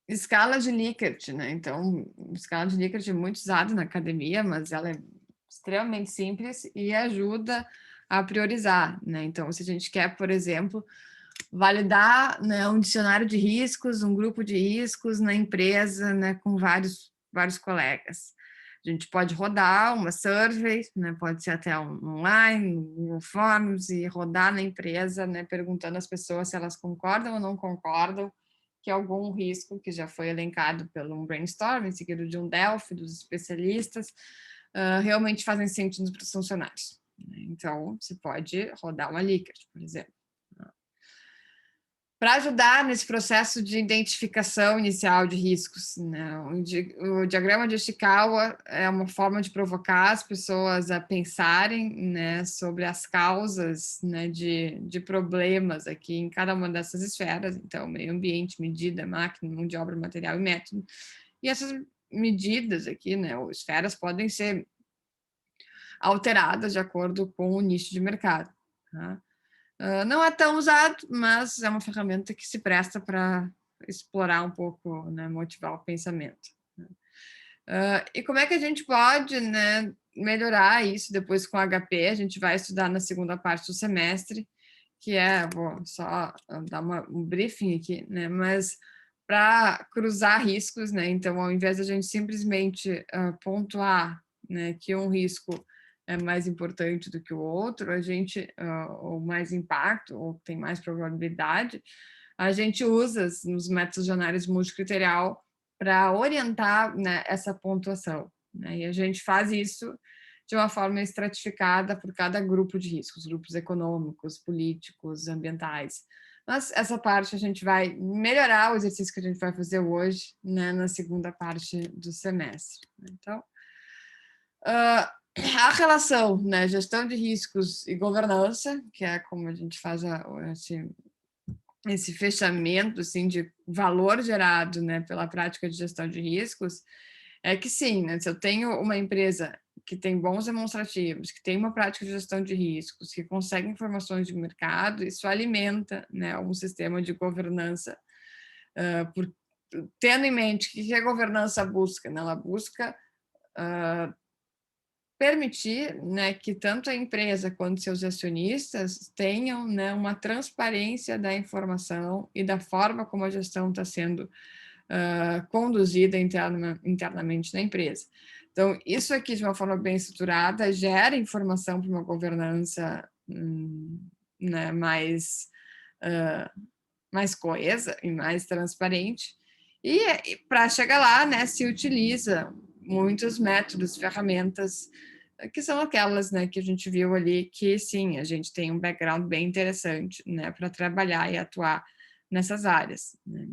Escala de Likert, né? Então, escala de Likert é muito usada na academia, mas ela é extremamente simples e ajuda a priorizar, né? Então, se a gente quer, por exemplo, validar, né, um dicionário de riscos, um grupo de riscos na empresa, né, com vários colegas. A gente pode rodar uma survey, né, pode ser até online, no Forms, e rodar na empresa, né, perguntando às pessoas se elas concordam ou não concordam que algum risco que já foi elencado pelo um brainstorming, seguido de um Delphi, dos especialistas, realmente fazem sentido para os funcionários. Então, você pode rodar uma Likert, por exemplo. Para ajudar nesse processo de identificação inicial de riscos, né? O diagrama de Ishikawa é uma forma de provocar as pessoas a pensarem, né, sobre as causas, né, de problemas aqui em cada uma dessas esferas. Então, meio ambiente, medida, máquina, mão de obra, material e método. E essas medidas aqui, né, ou esferas, podem ser alteradas de acordo com o nicho de mercado, tá? Não é tão usado, mas é uma ferramenta que se presta para explorar um pouco, né, motivar o pensamento. E como é que a gente pode, né, melhorar isso depois com HP? A gente vai estudar na segunda parte do semestre, que vou só dar um briefing aqui, né, mas para cruzar riscos, né, então ao invés de a gente simplesmente pontuar, né, que um risco é mais importante do que o outro, a gente, ou mais impacto, ou tem mais probabilidade, a gente usa os métodos de análise multicriterial para orientar, né, essa pontuação, né? E a gente faz isso de uma forma estratificada por cada grupo de riscos, grupos econômicos, políticos, ambientais. Mas essa parte a gente vai melhorar o exercício que a gente vai fazer hoje, né, na segunda parte do semestre. Então, a relação, né, gestão de riscos e governança, que é como a gente faz esse fechamento assim, de valor gerado, né, pela prática de gestão de riscos, é que sim, né, se eu tenho uma empresa que tem bons demonstrativos, que tem uma prática de gestão de riscos, que consegue informações de mercado, isso alimenta, né, um sistema de governança, tendo em mente que a governança busca, né, ela busca permitir, né, que tanto a empresa quanto seus acionistas tenham, né, uma transparência da informação e da forma como a gestão está sendo conduzida internamente na empresa. Então, isso aqui, de uma forma bem estruturada, gera informação para uma governança né, mais coesa e mais transparente. E para chegar lá, né, se utiliza muitos métodos, ferramentas, que são aquelas, né, que a gente viu ali, que sim, a gente tem um background bem interessante, né, para trabalhar e atuar nessas áreas, né.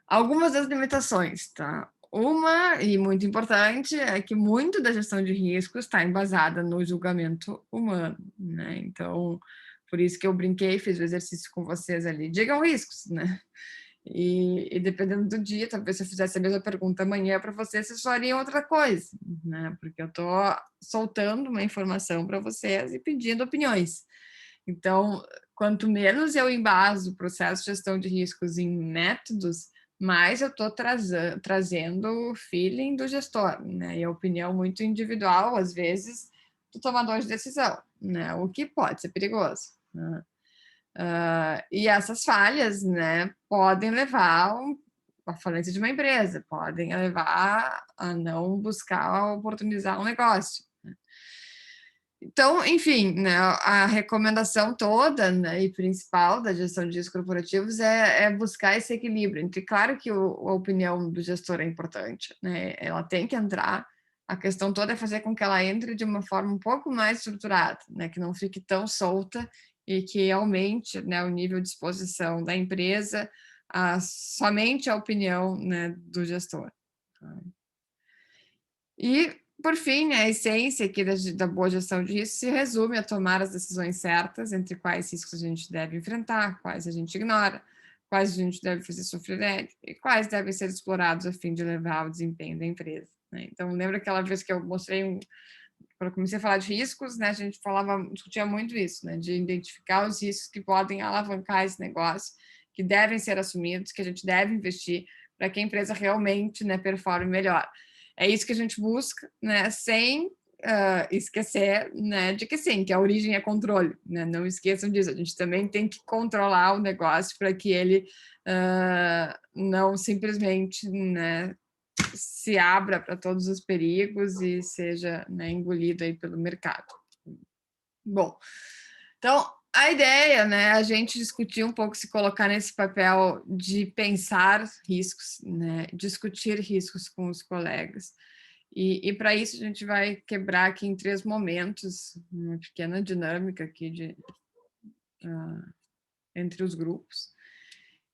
Algumas das limitações, tá? Uma, e muito importante, é que muito da gestão de riscos está embasada no julgamento humano, né? Então, por isso que eu brinquei, fiz o exercício com vocês ali. Digam riscos, né? E dependendo do dia, talvez se eu fizesse a mesma pergunta amanhã para vocês, vocês fariam outra coisa, né? Porque eu estou soltando uma informação para vocês e pedindo opiniões. Então, quanto menos eu embaso o processo de gestão de riscos em métodos, mas eu estou trazendo o feeling do gestor, né? E a opinião muito individual, às vezes, do tomador de decisão, né? O que pode ser perigoso, né? E essas falhas, né, podem levar à falência de uma empresa, podem levar a não buscar oportunizar um negócio. Né? Então, enfim, né, a recomendação toda, né, e principal da gestão de riscos corporativos é buscar esse equilíbrio entre, claro que a opinião do gestor é importante, né, ela tem que entrar, a questão toda é fazer com que ela entre de uma forma um pouco mais estruturada, né, que não fique tão solta e que aumente, né, o nível de exposição da empresa somente a opinião, né, do gestor. E, por fim, né, a essência aqui da boa gestão de risco se resume a tomar as decisões certas entre quais riscos a gente deve enfrentar, quais a gente ignora, quais a gente deve fazer sofrer e quais devem ser explorados a fim de levar ao desempenho da empresa. Né? Então, lembra aquela vez que eu mostrei, quando eu comecei a falar de riscos, né, a gente discutia muito isso, né, de identificar os riscos que podem alavancar esse negócio, que devem ser assumidos, que a gente deve investir para que a empresa realmente, né, performe melhor. É isso que a gente busca, né, sem esquecer, né, de que sim, que a origem é controle, né, não esqueçam disso, a gente também tem que controlar o negócio para que ele não simplesmente, né, se abra para todos os perigos e seja, né, engolido aí pelo mercado. Bom, então a ideia, né, a gente discutir um pouco, se colocar nesse papel de pensar riscos, né, discutir riscos com os colegas. E para isso a gente vai quebrar aqui em 3 momentos, uma pequena dinâmica aqui entre os grupos.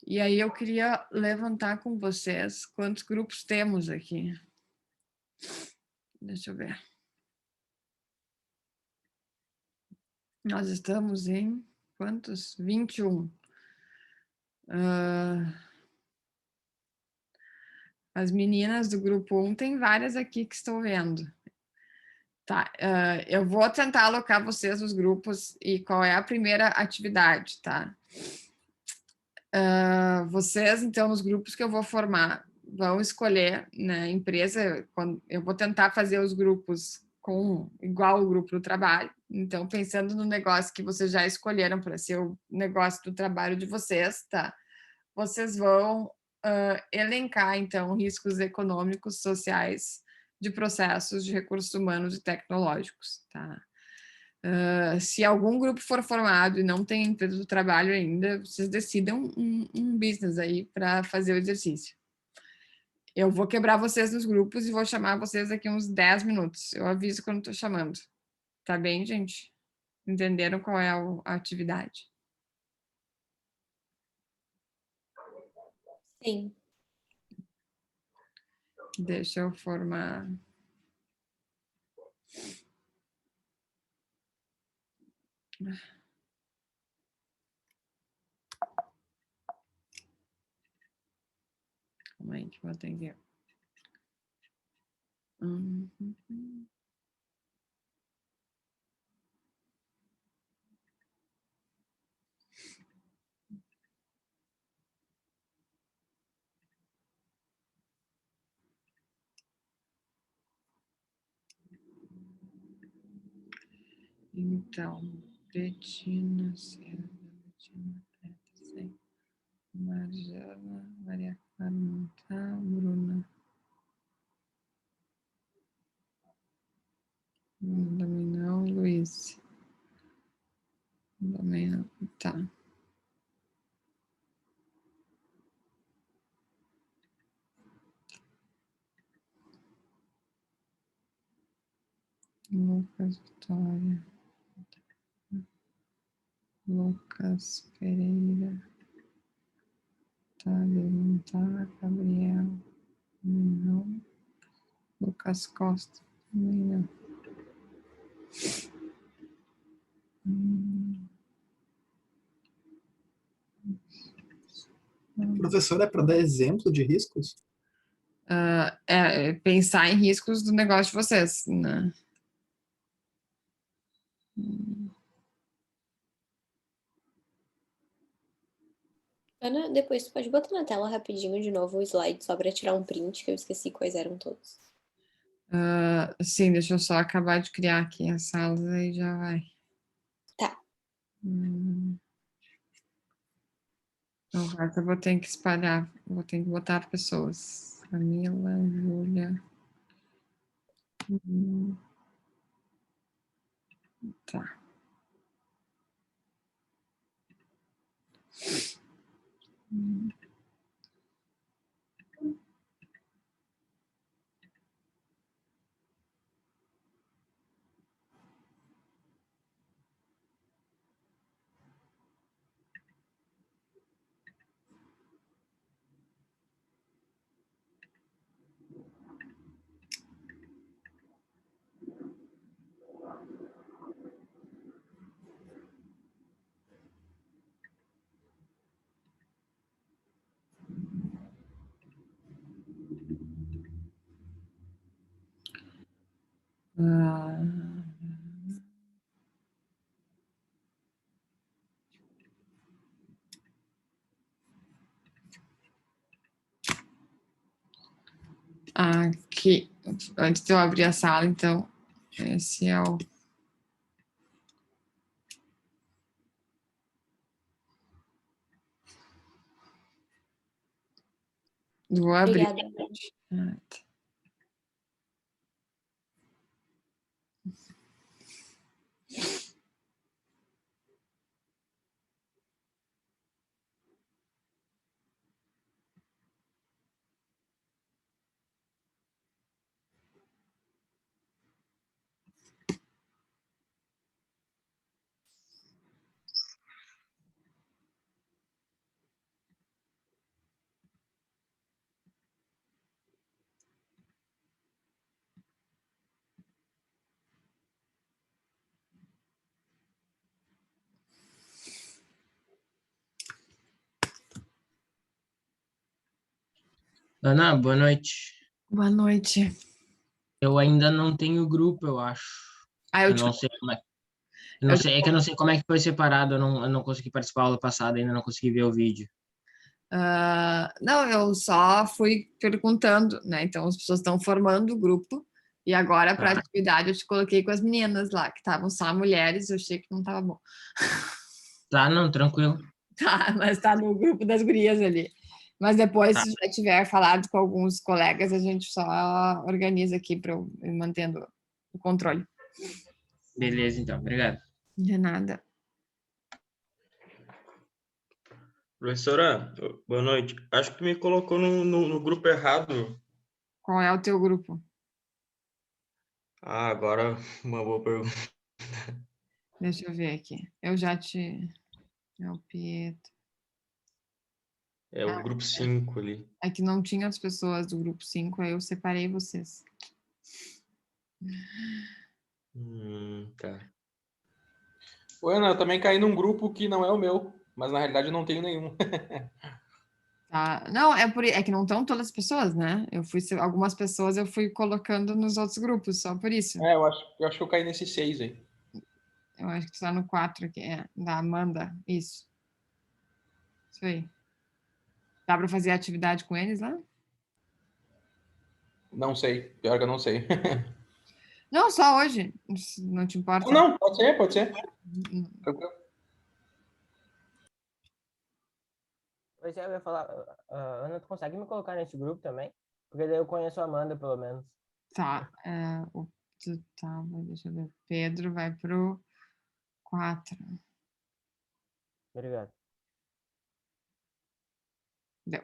E aí eu queria levantar com vocês quantos grupos temos aqui. Deixa eu ver. Nós estamos em quantos? 21. As meninas do grupo 1, tem várias aqui que estou vendo. Tá, eu vou tentar alocar vocês nos grupos e qual é a primeira atividade, tá? Vocês, então, nos grupos que eu vou formar, vão escolher, né, empresa, eu vou tentar fazer os grupos igual o grupo do trabalho, então, pensando no negócio que vocês já escolheram para ser o negócio do trabalho de vocês, tá? Vocês vão elencar, então, riscos econômicos, sociais, de processos de recursos humanos e tecnológicos, tá? Se algum grupo for formado e não tem empresa do trabalho ainda, vocês decidam um business aí para fazer o exercício. Eu vou quebrar vocês nos grupos e vou chamar vocês daqui uns 10 minutos. Eu aviso quando estou chamando. Tá bem, gente? Entenderam qual é a atividade? Sim. Deixa eu formar. Calma aí que eu vou atender. Então, Betina, Betina, Marjana, Maria Clara, não tá, Bruna. Também não, Luiz. Também não, tá. Lucas Vitória. Lucas Pereira. Tadeu, não tá. Gabriel. Não. Lucas Costa. Também não. Professor, é para dar exemplo de riscos? Pensar em riscos do negócio de vocês, né? Ana, depois tu pode botar na tela rapidinho de novo o slide só para tirar um print, que eu esqueci quais eram todos. Sim, deixa eu só acabar de criar aqui a sala e já vai. Tá. Então, eu vou ter que espalhar, vou ter que botar pessoas. Camila, Júlia. Tá. Aqui, antes de eu abrir a sala, então, esse é o... Vou abrir. Obrigada. Tá. Ana, boa noite. Boa noite. Eu ainda não tenho grupo, eu acho. Eu Eu não sei como é. Eu não sei, é que eu não sei como é que foi separado. Eu não consegui participar da aula passada, ainda não consegui ver o vídeo. Não, eu só fui perguntando, né? Então as pessoas estão formando o grupo e agora para Tá. atividade eu te coloquei com as meninas lá, que estavam só mulheres, eu achei que não estava bom. Tá, não, tranquilo. Tá, mas tá no grupo das gurias ali. Mas depois, Tá. se já tiver falado com alguns colegas, a gente só organiza aqui para eu ir mantendo o controle. Beleza, então. Obrigado. De nada. Professora, boa noite. Acho que me colocou no grupo errado. Qual é o teu grupo? Ah, agora uma boa pergunta. Deixa eu ver aqui. Eu já te... É o Pietro. É o grupo 5 ali. É que não tinha as pessoas do grupo 5, aí eu separei vocês. Tá. Ô, Ana, eu também caí num grupo que não é o meu, mas na realidade eu não tenho nenhum. Tá. Não, é que não estão todas as pessoas, né? Algumas pessoas eu fui colocando nos outros grupos, só por isso. Eu acho que eu caí nesse 6 aí. Eu acho que está no 4 aqui, da Amanda. Isso. Isso aí. Dá para fazer atividade com eles lá? Não sei, pior que eu não sei. Não, só hoje. Não te importa? Não, pode ser, pode ser. Tranquilo. Pois é, eu ia falar, Ana, tu consegue me colocar nesse grupo também? Porque daí eu conheço a Amanda, pelo menos. Tá. Deixa eu ver. Pedro vai pro 4. Obrigado. Deu.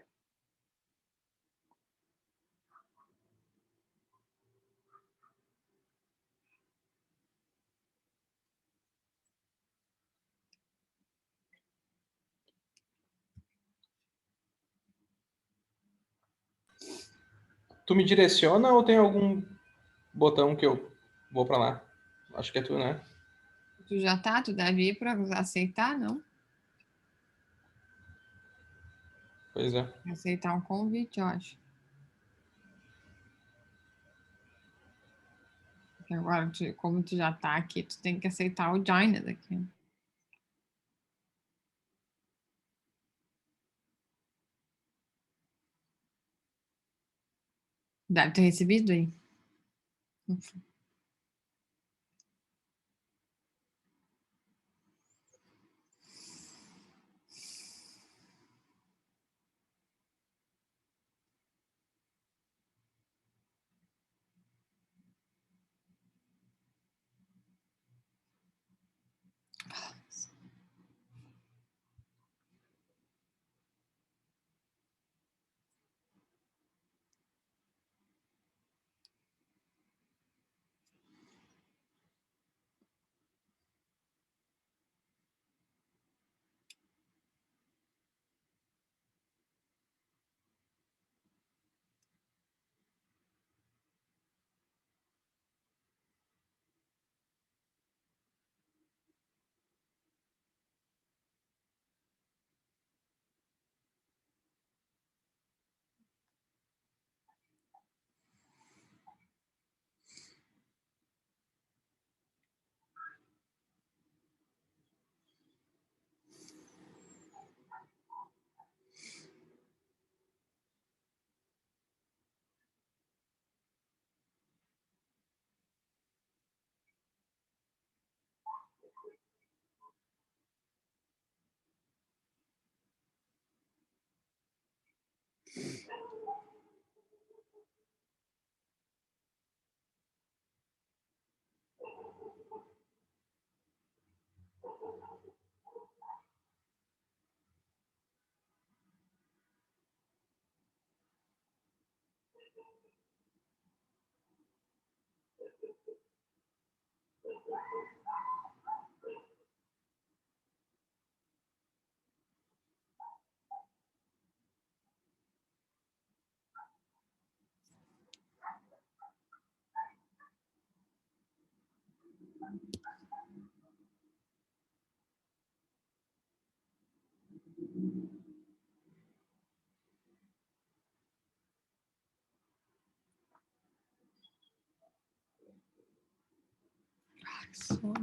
Tu me direciona ou tem algum botão que eu vou pra lá? Acho que é tu, né? Tu já tá? Tu deve ir para aceitar, não? Pois é. Aceitar um convite, eu acho. Porque agora, como tu já tá aqui, tu tem que aceitar o join aqui. Deve ter recebido aí. Enfim. Que sono.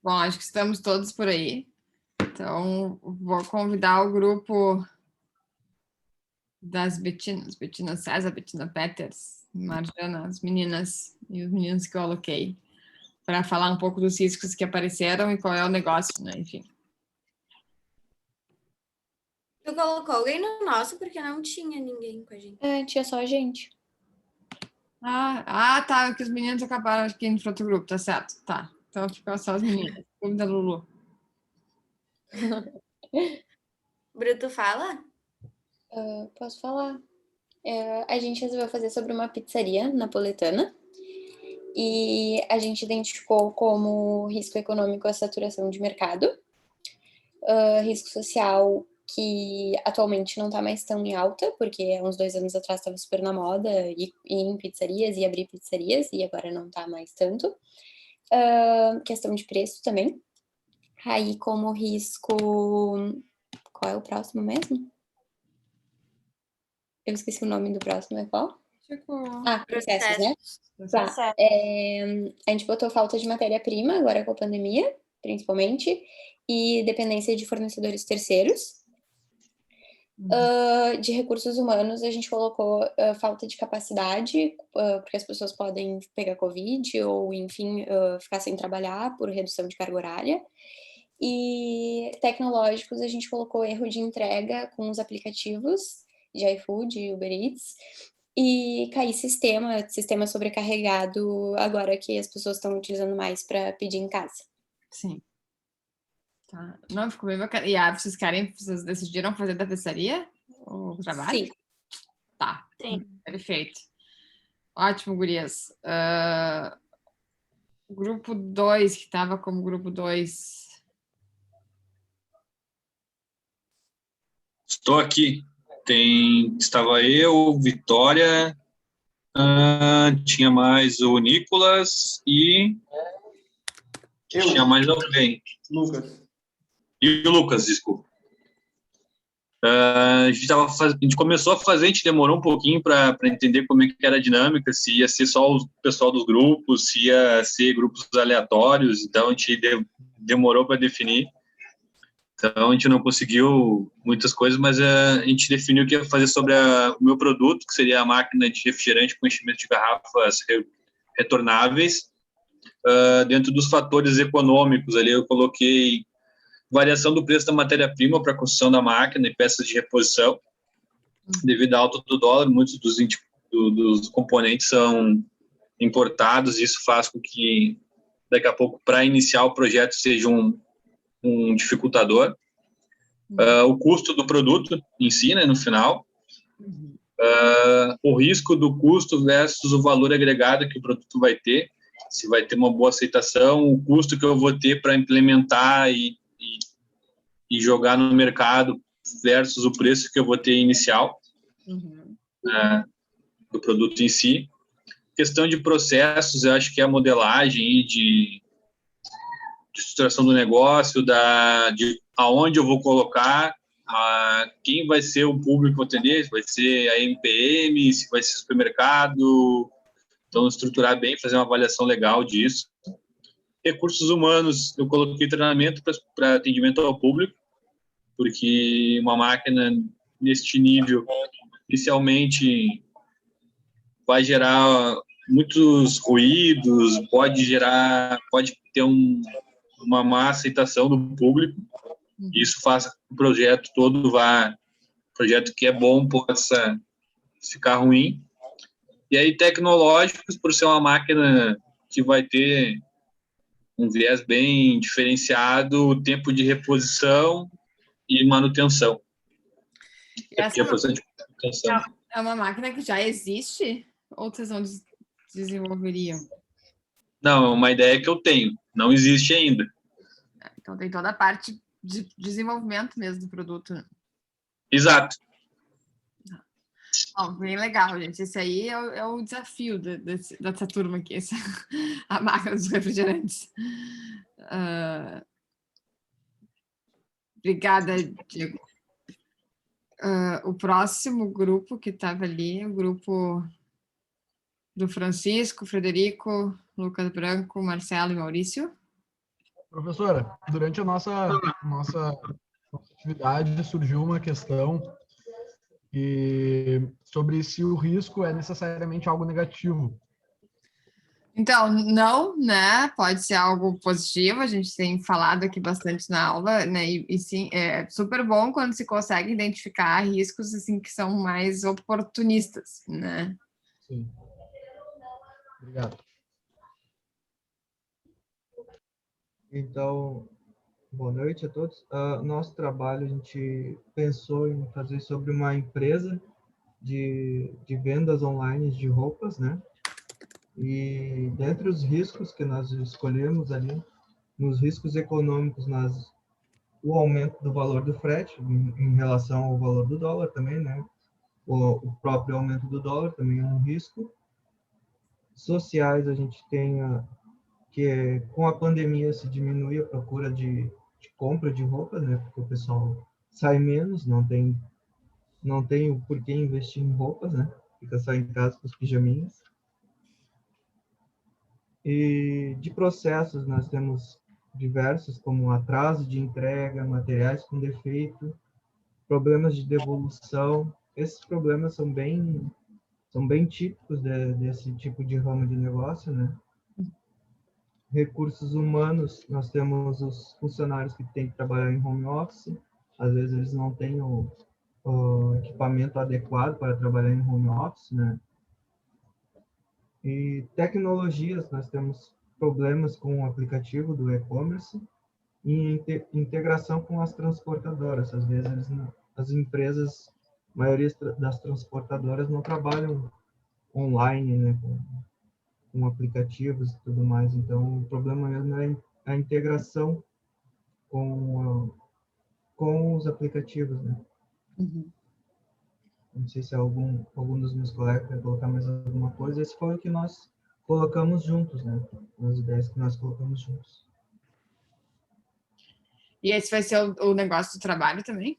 Bom, acho que estamos todos por aí. Então, vou convidar o grupo das Betinas, Betina César, Betina Peters, Marjana, as meninas e os meninos que eu aloquei, para falar um pouco dos riscos que apareceram e qual é o negócio, né? Enfim. Tu colocou alguém no nosso porque não tinha ninguém com a gente. Tinha só a gente. Tá, que os meninos acabaram aqui indo para outro grupo, tá certo? Tá, então ficou só as meninas. Clube da Lulu. Bruto fala? Posso falar? A gente resolveu fazer sobre uma pizzaria napoletana e a gente identificou como risco econômico a saturação de mercado, risco social que atualmente não está mais tão em alta, porque há uns 2 anos atrás estava super na moda ir em pizzarias e abrir pizzarias, e agora não está mais tanto. Questão de preço também. Aí, como risco... Qual é o próximo mesmo? Eu esqueci o nome do próximo, é qual? Processos, né? Tá. A gente botou falta de matéria-prima, agora com a pandemia, principalmente, e dependência de fornecedores terceiros. De recursos humanos, a gente colocou falta de capacidade, porque as pessoas podem pegar Covid ou, enfim, ficar sem trabalhar por redução de carga horária. E tecnológicos, a gente colocou erro de entrega com os aplicativos de iFood e Uber Eats, e cair sistema sobrecarregado agora que as pessoas estão utilizando mais para pedir em casa. Sim. Tá. Não, ficou bem bacana. E vocês decidiram fazer da pizzaria o trabalho? Sim. Tá. Sim. Perfeito. Ótimo, gurias. Grupo 2, que estava como grupo 2. Estou aqui. Estava eu, Vitória, tinha mais o Nicolas e tinha mais alguém. Lucas. E o Lucas, desculpa. A gente começou a fazer, a gente demorou um pouquinho para entender como é que era a dinâmica, se ia ser só o pessoal dos grupos, se ia ser grupos aleatórios, então a gente demorou para definir. Então, a gente não conseguiu muitas coisas, mas a gente definiu que ia fazer sobre o meu produto, que seria a máquina de refrigerante com enchimento de garrafas retornáveis. Dentro dos fatores econômicos, ali eu coloquei variação do preço da matéria-prima para a construção da máquina e peças de reposição. Devido à alta do dólar, muitos dos componentes são importados, e isso faz com que, daqui a pouco, para iniciar o projeto, seja um dificultador. O custo do produto em si, né, no final. O risco do custo versus o valor agregado que o produto vai ter, se vai ter uma boa aceitação, o custo que eu vou ter para implementar e jogar no mercado versus o preço que eu vou ter inicial do produto em si. Questão de processos, eu acho que é a modelagem de estruturação do negócio, de aonde eu vou colocar, quem vai ser o público que vou atender, se vai ser a MPM, se vai ser supermercado. Então, estruturar bem, fazer uma avaliação legal disso. Recursos humanos, eu coloquei treinamento para atendimento ao público, porque uma máquina neste nível, inicialmente, vai gerar muitos ruídos, pode ter uma má aceitação do público. Isso faz que o projeto todo projeto que é bom possa ficar ruim. E aí, tecnológicos, por ser uma máquina que vai ter um viés bem diferenciado, tempo de reposição e manutenção. É uma máquina que já existe? Ou vocês não desenvolveriam? Não, é uma ideia que eu tenho. Não existe ainda. Então tem toda a parte de desenvolvimento mesmo do produto. Né? Exato. Bom, bem legal, gente. Esse aí é o desafio dessa turma aqui, a máquina dos refrigerantes. Obrigada, Diego. O próximo grupo que estava ali, o grupo do Francisco, Frederico, Lucas Branco, Marcelo e Maurício. Professora, durante a nossa atividade surgiu uma questão sobre se o risco é necessariamente algo negativo. Então, não, né? Pode ser algo positivo, a gente tem falado aqui bastante na aula, né? E sim, é super bom quando se consegue identificar riscos assim que são mais oportunistas, né? Sim. Obrigado. Então, boa noite a todos. Nosso trabalho, a gente pensou em fazer sobre uma empresa de vendas online de roupas, né? E dentre os riscos que nós escolhemos ali, nos riscos econômicos, o aumento do valor do frete em relação ao valor do dólar também, né? O próprio aumento do dólar também é um risco. Sociais, a gente tem que com a pandemia se diminui a procura de compra de roupas, né? Porque o pessoal sai menos, não tem o porquê investir em roupas, né? Fica só em casa com os pijaminhas. E de processos, nós temos diversos, como atraso de entrega, materiais com defeito, problemas de devolução. Esses problemas são bem típicos desse tipo de ramo de negócio, né? Recursos humanos, nós temos os funcionários que têm que trabalhar em home office, às vezes eles não têm o equipamento adequado para trabalhar em home office, né? E tecnologias, nós temos problemas com o aplicativo do e-commerce e integração com as transportadoras. Às vezes, as empresas, a maioria das transportadoras não trabalham online, né, com aplicativos e tudo mais. Então, o problema mesmo é a integração com os aplicativos, né? Uhum. Não sei se algum dos meus colegas quer colocar mais alguma coisa. Esse foi o que nós colocamos juntos, né? As ideias que nós colocamos juntos. E esse vai ser o negócio do trabalho também?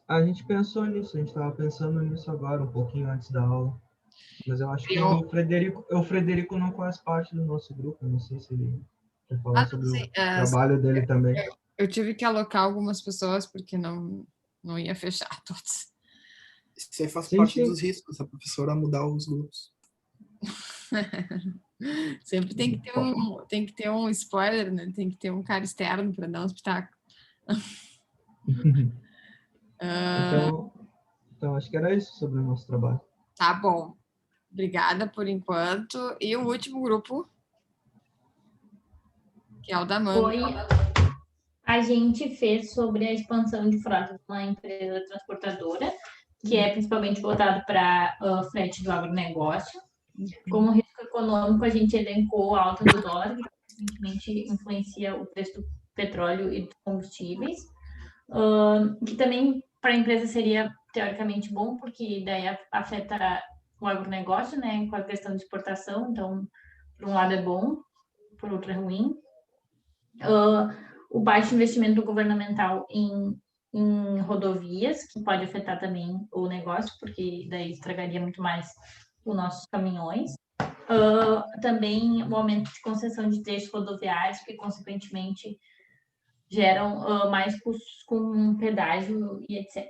A gente pensou nisso, a gente estava pensando nisso agora, um pouquinho antes da aula. Mas eu acho que o Frederico não faz parte do nosso grupo, eu não sei se ele quer falar sobre o trabalho dele também. Eu tive que alocar algumas pessoas porque não ia fechar todos. Isso aí faz parte dos riscos, a professora mudar os grupos. Sempre tem que ter um spoiler, né? Tem que ter um cara externo para dar um espetáculo. Então, acho que era isso sobre o nosso trabalho. Tá bom. Obrigada por enquanto. E o último grupo, que é o da Amanda. A gente fez sobre a expansão de frota de uma empresa transportadora, que é principalmente voltado para frete do agronegócio. Como risco econômico, a gente elencou a alta do dólar, que consequentemente influencia o preço do petróleo e dos combustíveis, que também para a empresa seria teoricamente bom, porque daí afeta o agronegócio, né, com a questão de exportação. Então, por um lado é bom, por outro é ruim. O baixo investimento governamental em rodovias, que pode afetar também o negócio, porque daí estragaria muito mais os nossos caminhões. Também o aumento de concessão de trechos rodoviários, que consequentemente geram mais custos com pedágio e etc.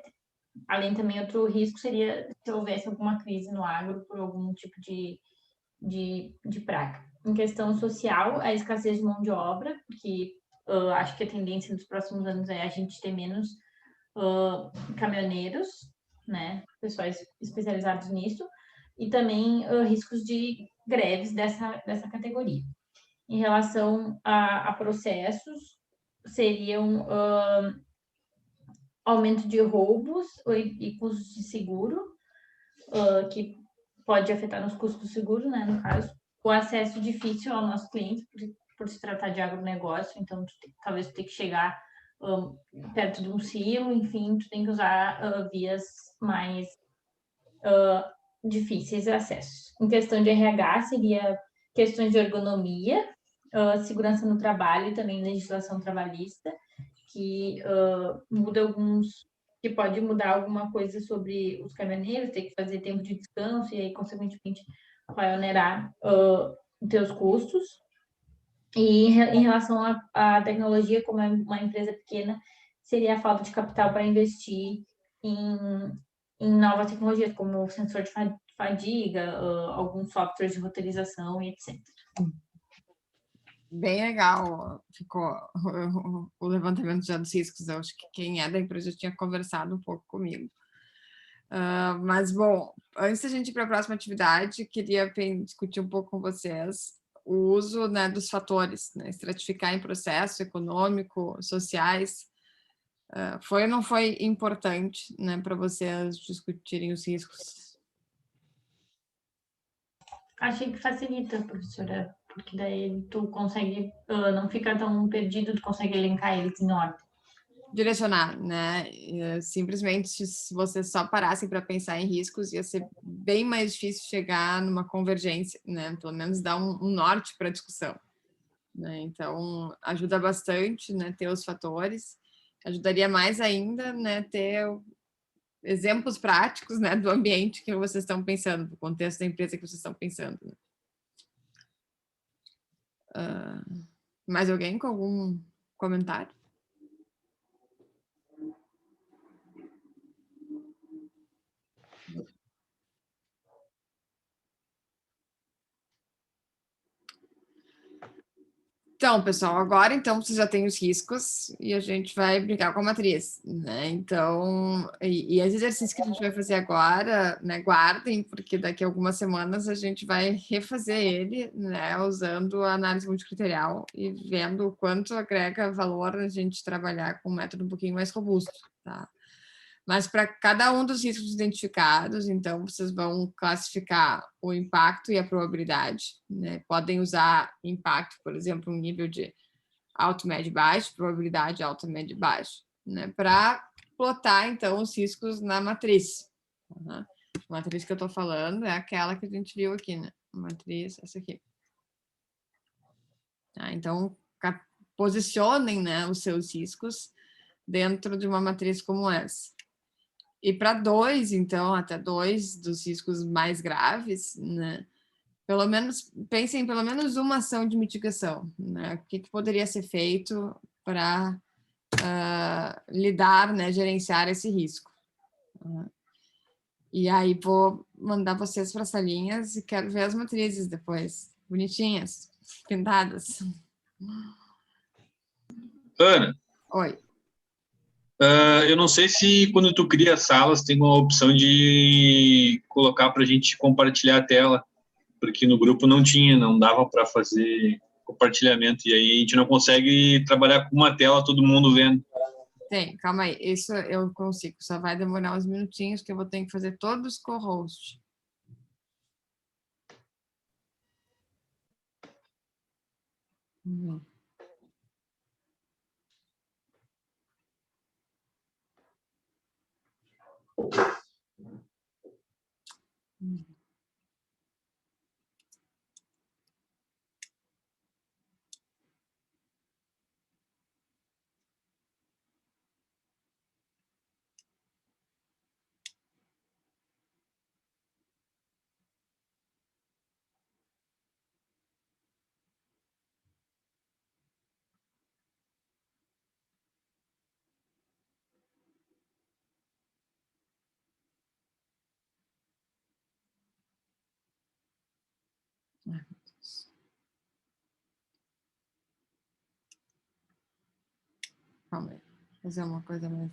Além também, outro risco seria se houvesse alguma crise no agro por algum tipo de praga. Em questão social, a escassez de mão de obra, porque acho que a tendência nos próximos anos é a gente ter menos caminhoneiros, né, pessoas especializados nisso, e também riscos de greves dessa categoria. Em relação a processos, seriam aumento de roubos e custos de seguro, que pode afetar nos custos do seguro, né, no caso. O acesso difícil ao nosso cliente, por se tratar de agronegócio, então talvez tu tenha que chegar perto de um silo, enfim, tu tem que usar vias mais difíceis de acesso. Em questão de RH, seria questões de ergonomia, segurança no trabalho e também legislação trabalhista, que muda que pode mudar alguma coisa sobre os caminhoneiros, ter que fazer tempo de descanso e aí, consequentemente, vai onerar os teus custos. E em relação à tecnologia, como é uma empresa pequena, seria a falta de capital para investir em novas tecnologias, como o sensor de fadiga, alguns softwares de roteirização e etc. Bem legal ficou o levantamento já dos riscos. Eu acho que quem é da empresa já tinha conversado um pouco comigo. Mas, bom, antes da gente ir para a próxima atividade, queria discutir um pouco com vocês o uso, né, dos fatores, né, estratificar em processo econômico, sociais. Foi ou não foi importante, né, para vocês discutirem os riscos? Achei que facilita, professora, porque daí tu consegue, não fica tão perdido, tu consegue elencar eles em ordem. Direcionar, né? Simplesmente, se vocês só parassem para pensar em riscos, ia ser bem mais difícil chegar numa convergência, né? Pelo menos dar um norte para a discussão, né? Então, ajuda bastante, né? Ter os fatores. Ajudaria mais ainda, né? Ter exemplos práticos, né? Do ambiente que vocês estão pensando, do contexto da empresa que vocês estão pensando. Né? Mais alguém com algum comentário? Então, pessoal, agora então vocês já têm os riscos e a gente vai brincar com a matriz, né? Então, e os exercícios que a gente vai fazer agora, né? Guardem, porque daqui a algumas semanas a gente vai refazer ele, né? Usando a análise multicriterial e vendo o quanto agrega valor a gente trabalhar com um método um pouquinho mais robusto, tá? Mas para cada um dos riscos identificados, então, vocês vão classificar o impacto e a probabilidade, né? Podem usar impacto, por exemplo, um nível de alto, médio, baixo, probabilidade alta, médio, baixo, né? Para plotar, então, os riscos na matriz. Uhum. A matriz que eu estou falando é aquela que a gente viu aqui, né? A matriz, essa aqui. Tá? Então, posicionem, né, os seus riscos dentro de uma matriz como essa. E para dois, então, até dois dos riscos mais graves, né? Pelo menos, pensem em pelo menos uma ação de mitigação, né? O que poderia ser feito para lidar, né? Gerenciar esse risco. E aí vou mandar vocês para as salinhas e quero ver as matrizes depois, bonitinhas, pintadas. Ana. Oi. Eu não sei se quando tu cria salas tem uma opção de colocar para a gente compartilhar a tela, porque no grupo não tinha, não dava para fazer compartilhamento, e aí a gente não consegue trabalhar com uma tela, todo mundo vendo. Tem, calma aí, isso eu consigo, só vai demorar uns minutinhos que eu vou ter que fazer todos co-host. Ai, meu Deus. Calma aí. Vou fazer uma coisa mais.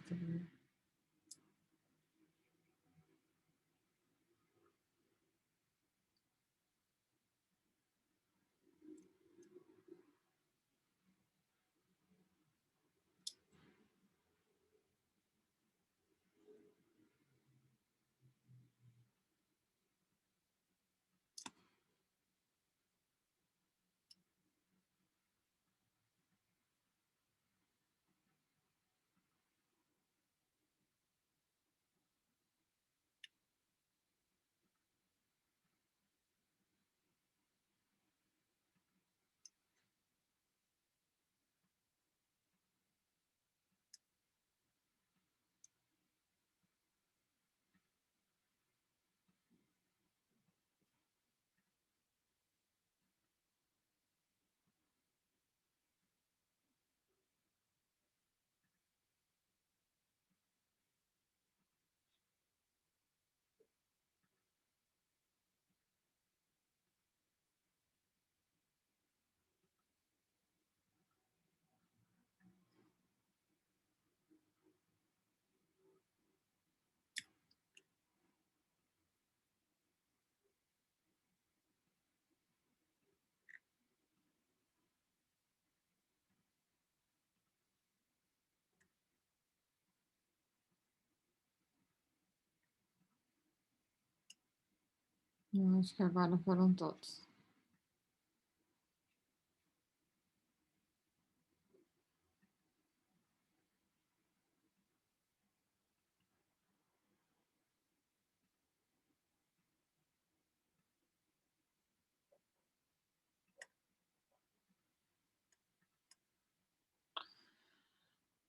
Eu acho que agora foram todos.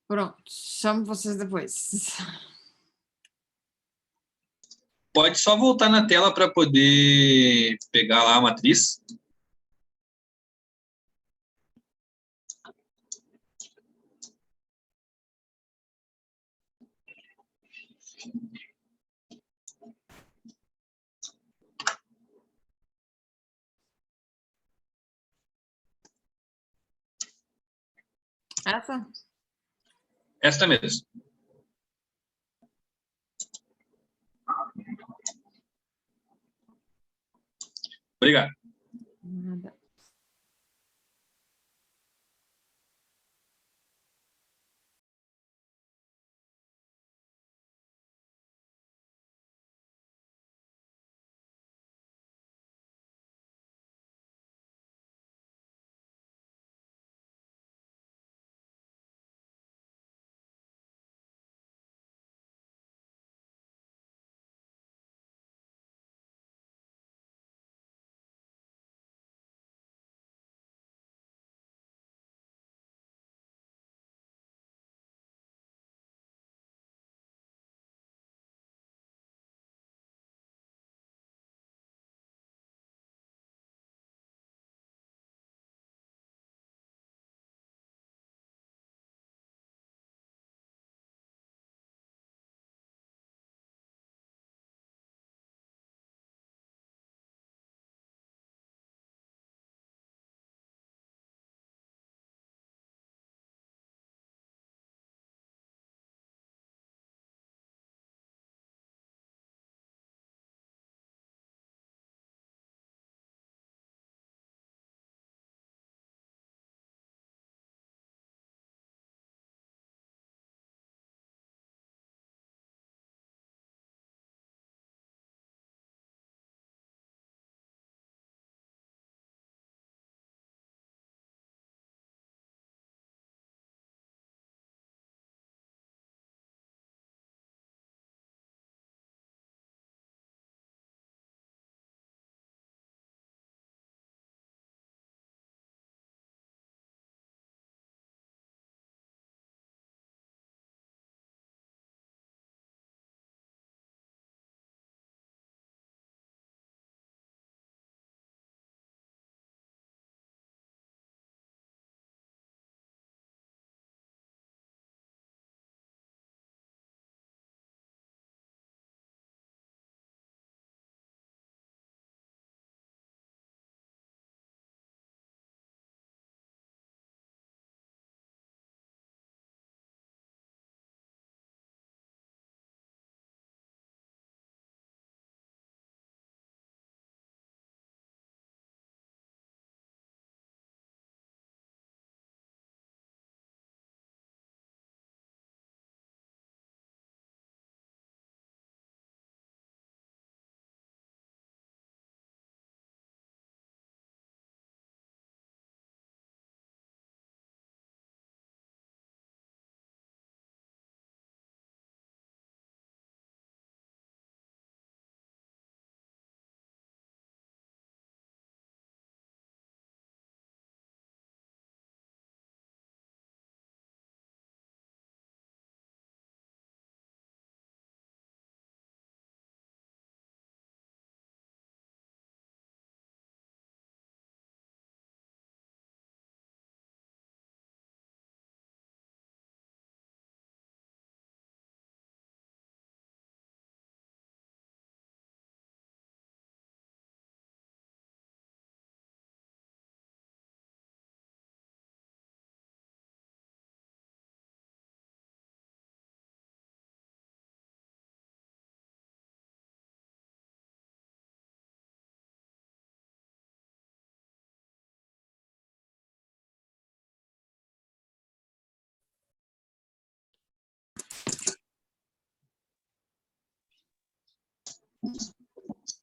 Pronto, chamo vocês depois. Pode só voltar na tela para poder pegar lá a matriz. Essa? Esta mesmo. Obrigado. Nada.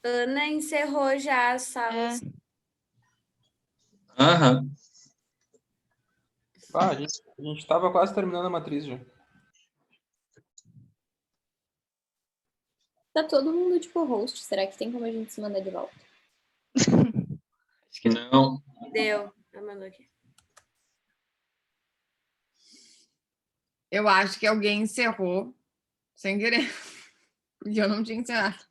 Ana encerrou já as salas. Aham. Ah, a gente tava quase terminando a matriz já. Tá todo mundo tipo host. Será que tem como a gente se mandar de volta? Acho que não. Deu. Ela mandou aqui. Eu acho que alguém encerrou sem querer. Porque eu não tinha encerrado.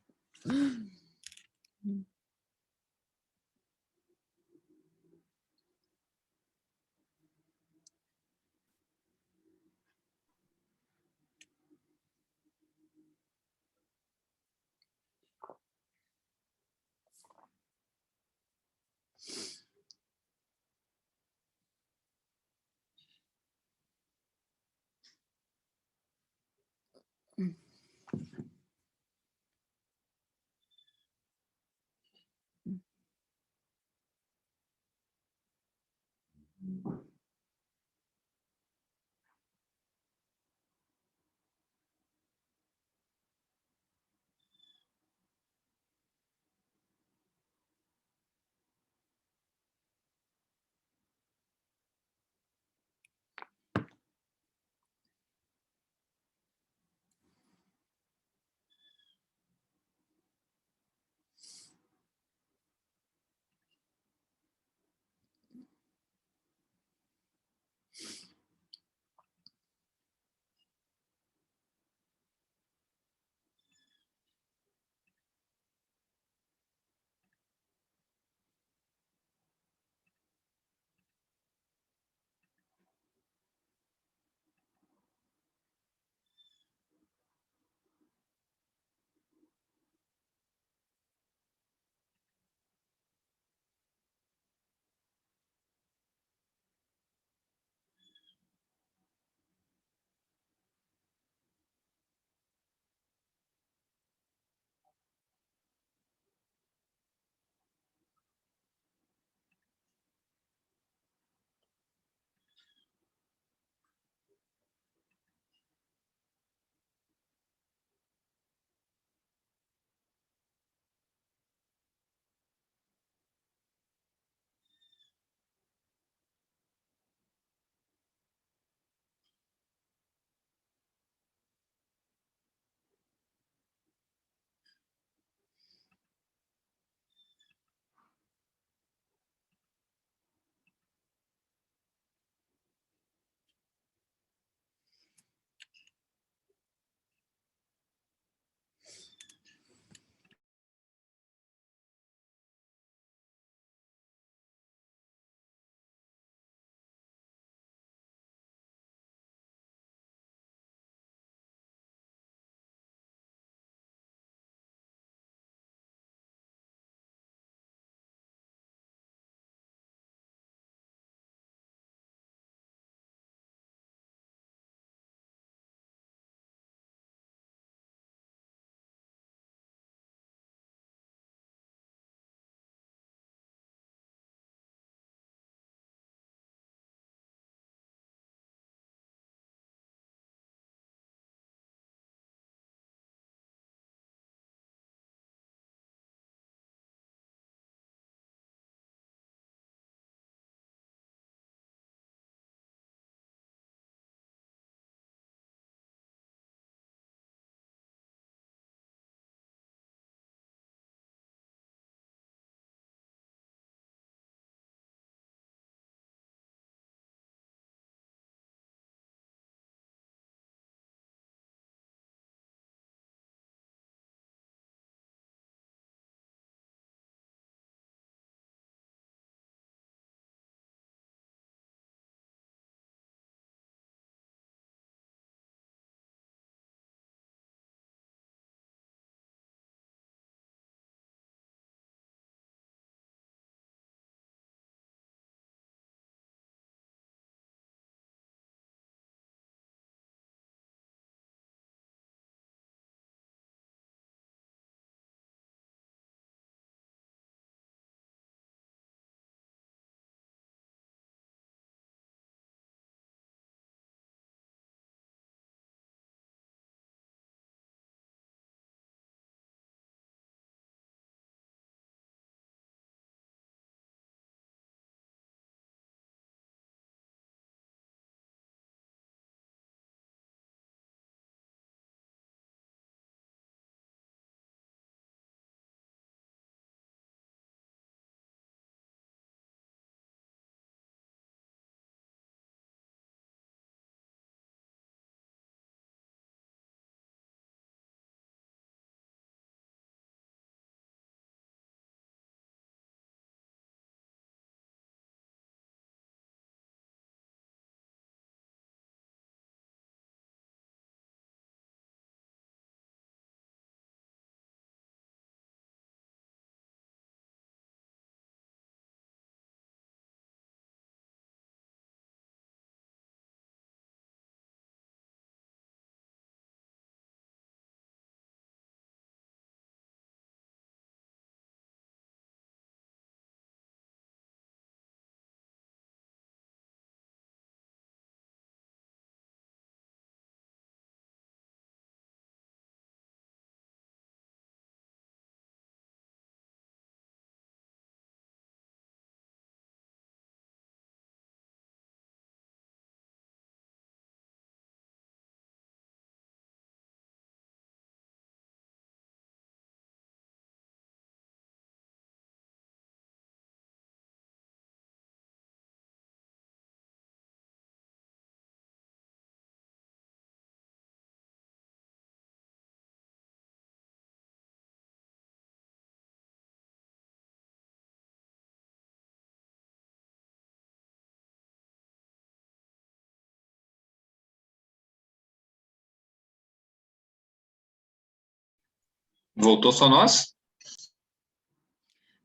Voltou só nós?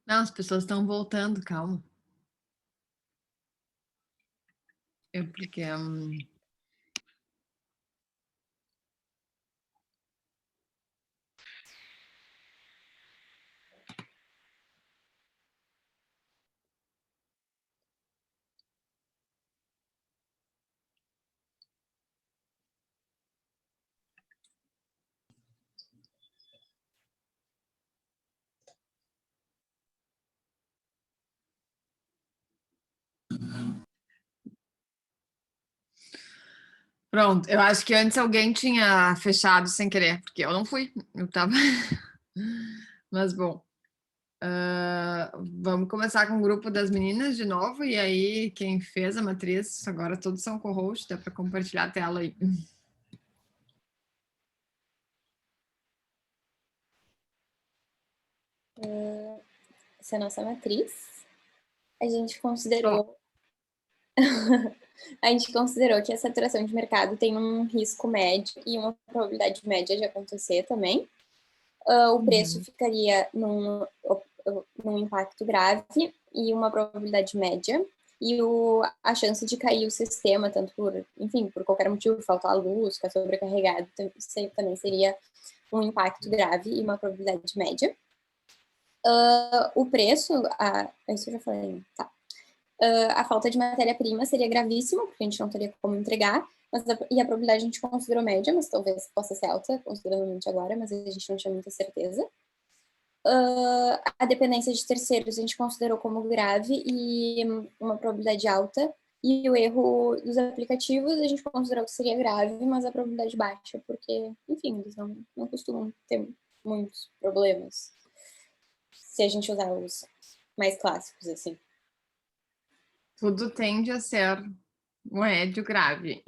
Não, as pessoas estão voltando, calma. Porque pronto, eu acho que antes alguém tinha fechado sem querer, porque eu não fui, eu tava. Mas bom, vamos começar com o grupo das meninas de novo, e aí quem fez a matriz, agora todos são co-host, dá para compartilhar a tela aí. Essa é a nossa matriz. A gente considerou que a saturação de mercado tem um risco médio e uma probabilidade média de acontecer também. O preço ficaria num impacto grave e uma probabilidade média. E a chance de cair o sistema, tanto por qualquer motivo, faltar luz, ficar sobrecarregado, também seria um impacto grave e uma probabilidade média. O preço, isso eu já falei, tá. A falta de matéria-prima seria gravíssima, porque a gente não teria como entregar, e a probabilidade a gente considerou média, mas talvez possa ser alta, considerando agora, mas a gente não tinha muita certeza. A dependência de terceiros a gente considerou como grave e uma probabilidade alta, e o erro dos aplicativos a gente considerou que seria grave, mas a probabilidade baixa, porque, enfim, eles não costumam ter muitos problemas, se a gente usar os mais clássicos, assim. Tudo tende a ser médio grave.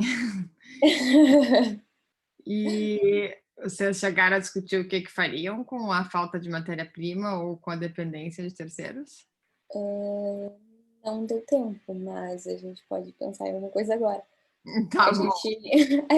E vocês chegaram a discutir o que fariam com a falta de matéria-prima ou com a dependência de terceiros? Não deu tempo, mas a gente pode pensar em alguma coisa agora. Tá bom. A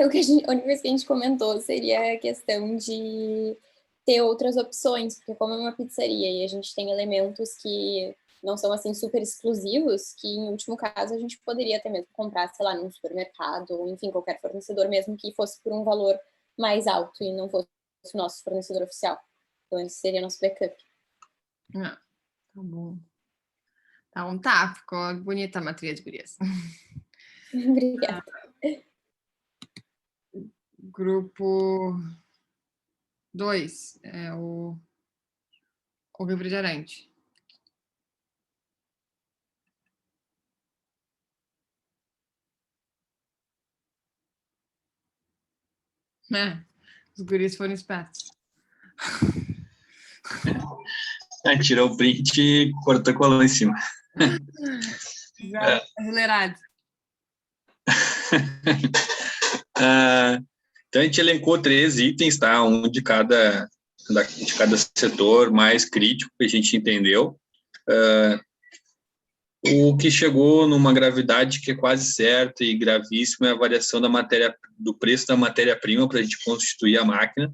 única coisa que a gente comentou seria a questão de ter outras opções, porque como é uma pizzaria e a gente tem elementos que não são assim super exclusivos, que em último caso a gente poderia até mesmo comprar, sei lá, num supermercado, ou enfim, qualquer fornecedor mesmo que fosse por um valor mais alto e não fosse o nosso fornecedor oficial. Então esse seria nosso backup. Tá bom. Então tá, ficou bonita a matriz, gurias. Obrigada. Grupo 2 é o refrigerante. Os guris foram espertos. Tirou o print e cortou a cola em cima. Acelerado. Então, a gente elencou 3 itens, tá? Um de cada setor mais crítico que a gente entendeu. O que chegou numa gravidade que é quase certa e gravíssima é a variação do preço da matéria-prima para a gente constituir a máquina,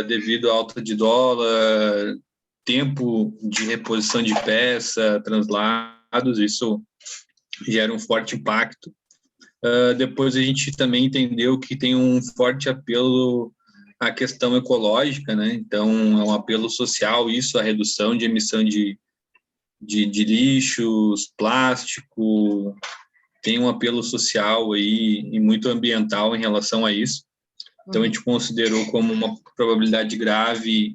devido à alta de dólar, tempo de reposição de peça, translados, isso gera um forte impacto. Depois a gente também entendeu que tem um forte apelo à questão ecológica, né? Então, é um apelo social, isso, a redução de emissão de lixos, plástico, tem um apelo social aí e muito ambiental em relação a isso. Então, a gente considerou como uma probabilidade grave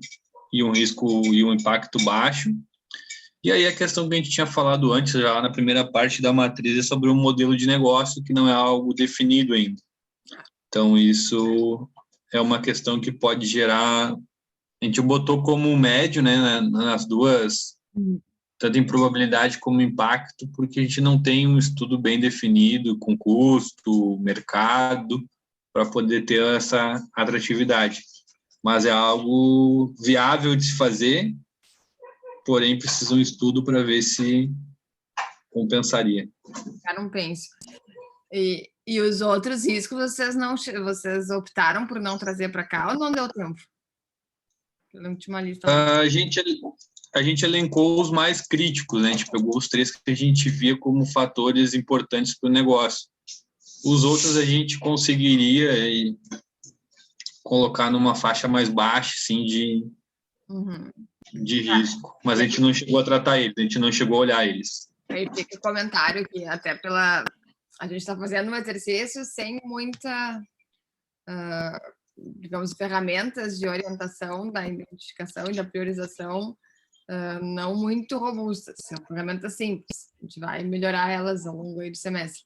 e um risco e um impacto baixo. E aí a questão que a gente tinha falado antes, já na primeira parte da matriz, é sobre um modelo de negócio que não é algo definido ainda. Então, isso é uma questão que pode gerar... A gente botou como médio, né, nas duas, tanto em probabilidade como impacto, porque a gente não tem um estudo bem definido, com custo, mercado, para poder ter essa atratividade. Mas é algo viável de se fazer, porém precisa um estudo para ver se compensaria. Eu não penso. E os outros riscos vocês optaram por não trazer para cá ou não deu tempo? Pela última lista. A gente elencou os mais críticos, né? A gente pegou os 3 que a gente via como fatores importantes para o negócio. Os outros a gente conseguiria colocar numa faixa mais baixa, assim, de risco. Mas a gente não chegou a tratar eles, a gente não chegou a olhar eles. Aí fica o comentário que até a gente está fazendo um exercício sem muita, digamos, ferramentas de orientação da identificação e da priorização não muito robustas. São ferramentas simples. A gente vai melhorar elas ao longo do semestre.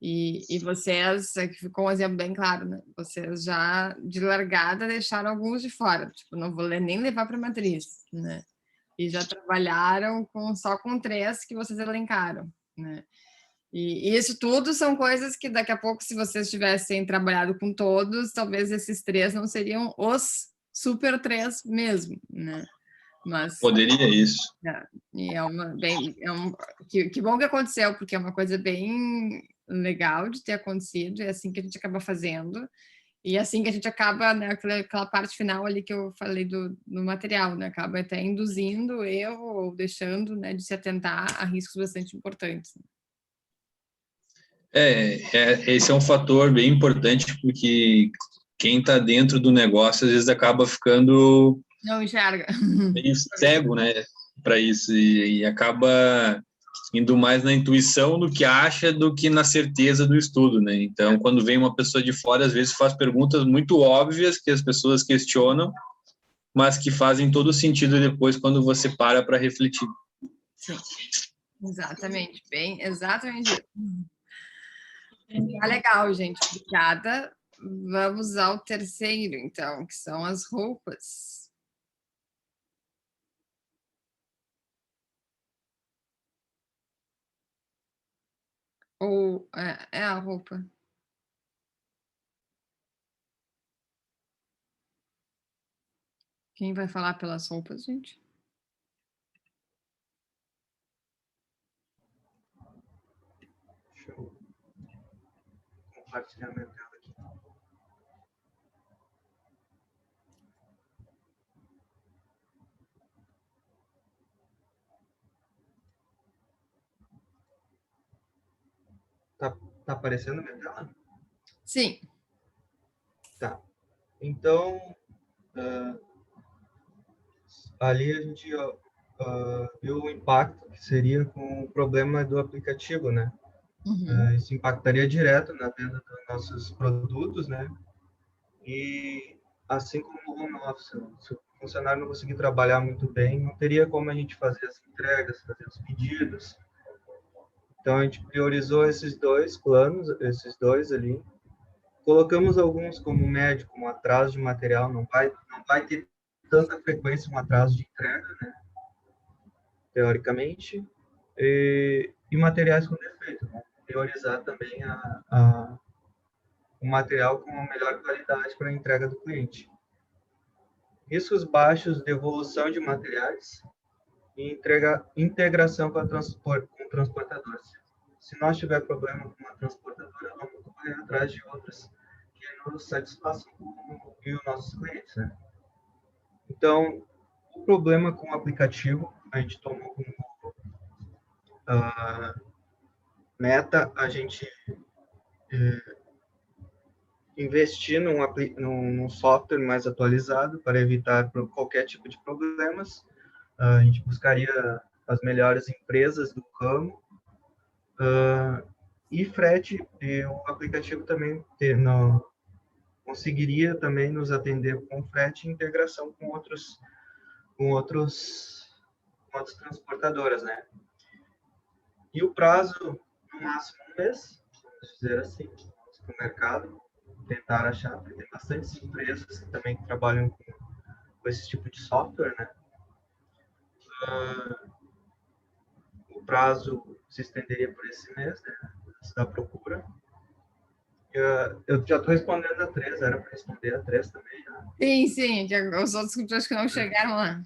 E vocês, aqui ficou um exemplo bem claro, né? Vocês já, de largada, deixaram alguns de fora. Tipo, não vou nem levar para a matriz, né? E já trabalharam só com 3 que vocês elencaram, né? E isso tudo são coisas que daqui a pouco, se vocês tivessem trabalhado com todos, talvez esses 3 não seriam os super 3 mesmo, né? Mas poderia isso. Que bom que aconteceu, porque é uma coisa bem legal de ter acontecido, é assim que a gente acaba fazendo, e assim que a gente acaba, né, aquela parte final ali que eu falei do material, né, acaba até induzindo erro ou deixando, né, de se atentar a riscos bastante importantes. Esse é um fator bem importante, porque quem está dentro do negócio às vezes acaba ficando não enxerga, meio cego, né, para isso, e acaba indo mais na intuição do que acha do que na certeza do estudo, né? Então, quando vem uma pessoa de fora, às vezes faz perguntas muito óbvias que as pessoas questionam, mas que fazem todo sentido depois quando você para refletir. Sim, exatamente, exatamente isso. Tá legal, gente, obrigada. Vamos ao terceiro, então, que são as roupas. Ou é a roupa. Quem vai falar pelas roupas, gente? Deixa eu compartilhar minha tela aqui. Tá aparecendo a minha tela? Sim. Tá. Então, ali a gente viu o impacto que seria com o problema do aplicativo, né? Isso impactaria direto na venda dos nossos produtos, né? E assim como no home office, se o funcionário não conseguir trabalhar muito bem, não teria como a gente fazer as entregas, fazer os pedidos. Então, a gente priorizou esses 2 planos, esses 2 ali. Colocamos alguns como médio, como atraso de material, não vai ter tanta frequência um atraso de entrega, né? Teoricamente. E materiais com defeito, né? Priorizar também o material com a melhor qualidade para a entrega do cliente. Riscos baixos de evolução de materiais e integração com transportadores. Se nós tiver problema com uma transportadora, vamos correr atrás de outras que nos satisfaçam e os nossos clientes, né? Então, o problema com o aplicativo, a gente tomou como meta a gente investir num software mais atualizado para evitar qualquer tipo de problemas. A gente buscaria as melhores empresas do ramo e frete, e o aplicativo também conseguiria também nos atender com frete e integração com outras transportadoras, né? E o prazo, no máximo 1 mês, vamos dizer assim, para o mercado, tentar achar, porque tem bastante empresas que também trabalham com esse tipo de software, né? O prazo se estenderia por esse mês, né? Da procura. Eu já estou respondendo a 3, era para responder a 3 também, né? Sim, os outros acho que não chegaram lá.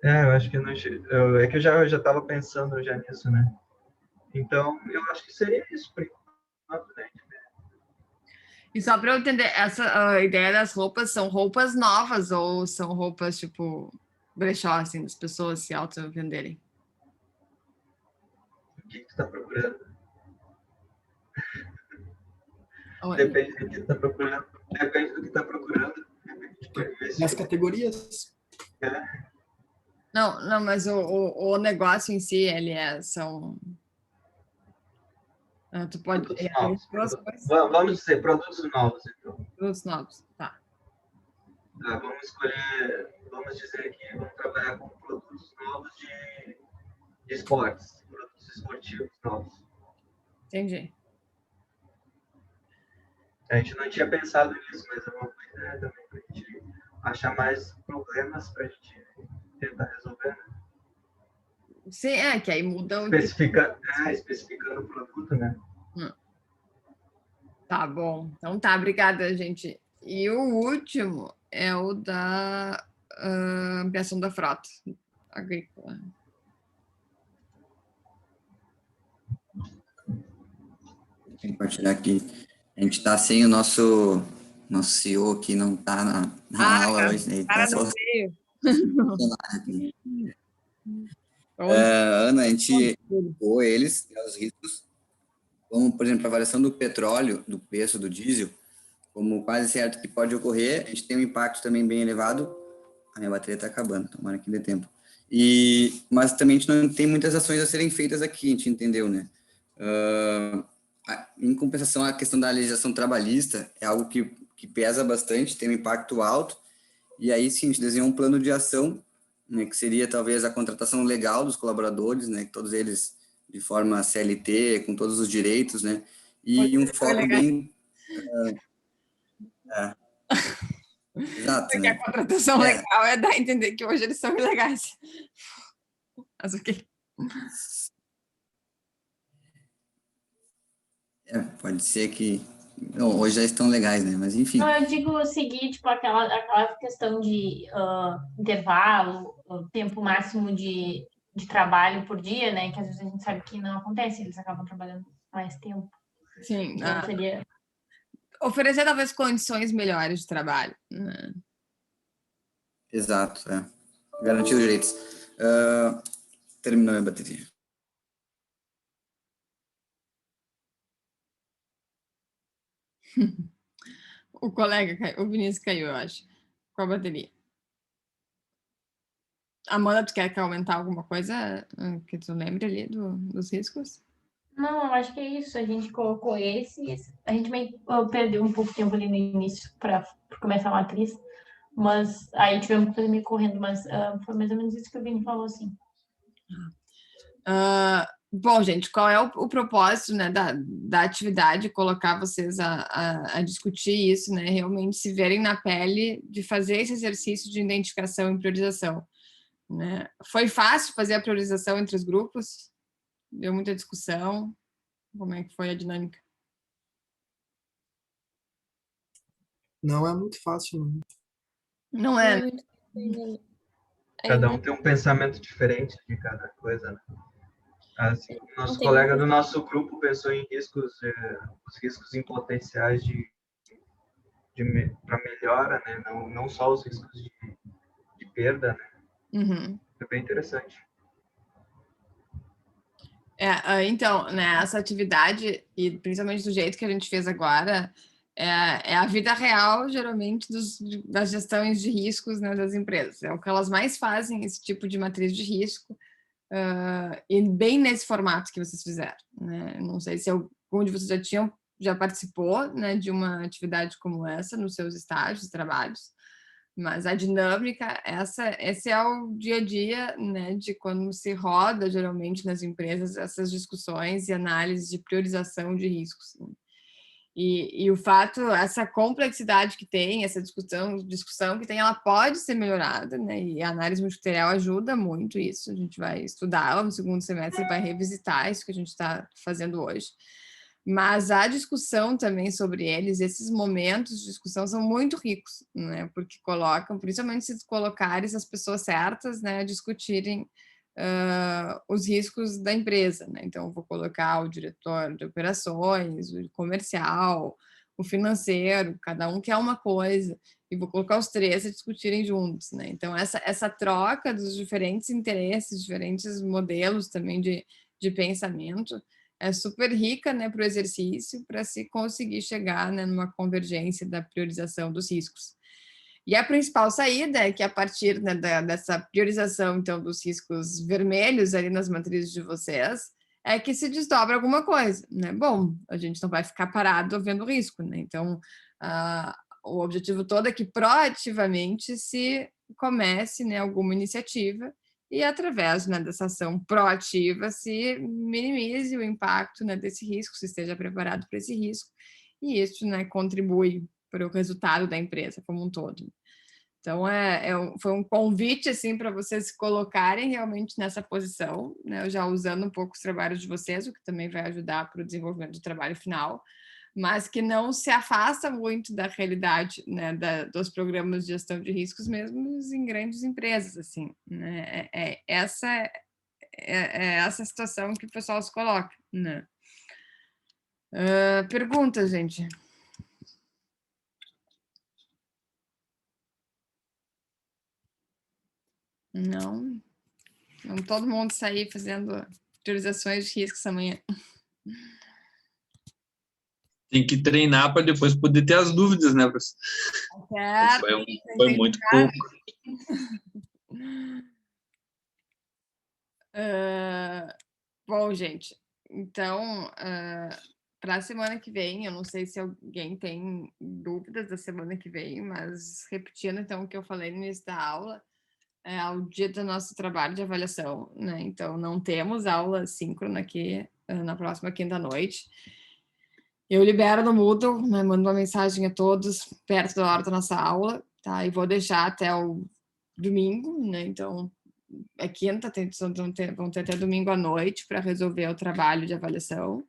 Eu acho que não é que eu já estava pensando já nisso, né? Então, eu acho que seria isso, por enquanto, né? E só para eu entender, a ideia das roupas são roupas novas ou são roupas tipo brechó, assim, das pessoas se auto-venderem? O que tu tá procurando? Oi? Depende do que tu tá procurando. Depende do que tá procurando. Das categorias. Não, mas o negócio em si, são... tu pode... Produtos novos. duas coisas, Vamos dizer, produtos novos, então. produtos novos, tá. Tá, vamos dizer que vamos trabalhar com produtos novos de esportes, produtos esportivos novos. Entendi. A gente não tinha pensado nisso, mas é uma boa ideia também para a gente achar mais problemas para a gente tentar resolver, né? Sim, que aí muda o... Especificando o produto, né? Tá bom. Então tá, obrigada, gente. E o último é o da ampliação da frota agrícola. Vou compartilhar aqui. A gente está sem o nosso CEO aqui, não está na aula hoje. Né? Cara, tá não veio. Ana, a gente pôs eles, os riscos, como, por exemplo, a variação do petróleo, do preço do diesel, como quase certo que pode ocorrer. A gente tem um impacto também bem elevado. A minha bateria está acabando, tomara que dê tempo. Mas também a gente não tem muitas ações a serem feitas aqui, a gente entendeu, né? Em compensação, a questão da legislação trabalhista é algo que pesa bastante, tem um impacto alto, e aí sim, a gente desenhou um plano de ação, né, que seria talvez a contratação legal dos colaboradores, né, todos eles de forma CLT, com todos os direitos, né, e um foco bem... Exato, Porque né? a contratação legal dar a entender que hoje eles são ilegais. Mas o quê? Pode ser que... Não, hoje já estão legais, né? Mas enfim. Não, eu digo seguir, tipo, aquela questão de intervalo, o tempo máximo de trabalho por dia, né? Que às vezes a gente sabe que não acontece, eles acabam trabalhando mais tempo. Sim. Então seria... Oferecer talvez condições melhores de trabalho. Exato, garantir os direitos. Terminou a minha bateria. O colega caiu, o Vinícius caiu, eu acho, com a bateria. Amanda, tu quer aumentar alguma coisa que tu lembre ali dos riscos? Não, eu acho que é isso. A gente colocou esses. A gente meio perdeu um pouco de tempo ali no início para começar a matriz, mas aí tivemos que fazer meio correndo, mas foi mais ou menos isso que o Vini falou, assim. Bom, gente, qual é o propósito, né, da atividade? Colocar vocês a discutir isso, né? Realmente se verem na pele de fazer esse exercício de identificação e priorização, né? Foi fácil fazer a priorização entre os grupos? Deu muita discussão? Como é que foi a dinâmica? Não é muito fácil, não. Não é. Cada um tem um pensamento diferente de cada coisa, né? Assim, nosso colega do nosso grupo pensou em os riscos em potenciais para melhora, né? Não só os riscos de perda, né? Uhum. É bem interessante. Então, né, essa atividade, e principalmente do jeito que a gente fez agora, é a vida real, geralmente, das gestões de riscos, né, das empresas. É o que elas mais fazem, esse tipo de matriz de risco, e bem nesse formato que vocês fizeram, né? Não sei se algum de vocês já participou, né, de uma atividade como essa nos seus estágios, trabalhos, mas a dinâmica, esse é o dia a dia, né, de quando se roda, geralmente, nas empresas, essas discussões e análises de priorização de riscos. Né? E o fato, essa complexidade que tem, essa discussão que tem, ela pode ser melhorada, né? E a análise multifatorial ajuda muito isso. A gente vai estudar no segundo semestre, vai revisitar isso que a gente está fazendo hoje. Mas a discussão também sobre eles, esses momentos de discussão são muito ricos, né? Porque colocam, principalmente se colocarem as pessoas certas, né, a discutirem os riscos da empresa, né? Então, eu vou colocar o diretor de operações, o comercial, o financeiro, cada um quer uma coisa, e vou colocar os três a discutirem juntos, né? Então, essa troca dos diferentes interesses, diferentes modelos também de pensamento, é super rica, né, para o exercício, para se conseguir chegar, né, numa convergência da priorização dos riscos. E a principal saída é que, a partir, né, dessa priorização, então, dos riscos vermelhos ali nas matrizes de vocês, é que se desdobra alguma coisa, né? Bom, a gente não vai ficar parado vendo risco, né? Então, o objetivo todo é que proativamente se comece, né, alguma iniciativa e, através, né, dessa ação proativa, se minimize o impacto, né, desse risco, se esteja preparado para esse risco, e isso, né, contribui para o resultado da empresa como um todo. Então, foi um convite, assim, para vocês se colocarem realmente nessa posição, né? Já usando um pouco os trabalhos de vocês, o que também vai ajudar para o desenvolvimento do trabalho final, mas que não se afasta muito da realidade, né, dos programas de gestão de riscos, mesmo em grandes empresas, assim, né? Essa situação que o pessoal se coloca, né? Pergunta, gente? Não. Vamos todo mundo sair fazendo priorizações de riscos amanhã. Tem que treinar para depois poder ter as dúvidas, né, professor? Certo. Foi muito pouco. Bom, gente, então, para a semana que vem, eu não sei se alguém tem dúvidas da semana que vem, mas repetindo, então, o que eu falei no início da aula, é o dia do nosso trabalho de avaliação, né? Então, não temos aula síncrona aqui na próxima quinta-noite. Eu libero no Moodle, né? Mando uma mensagem a todos perto da hora da nossa aula, tá? E vou deixar até o domingo, né? Então, é quinta, vão ter até domingo à noite para resolver o trabalho de avaliação,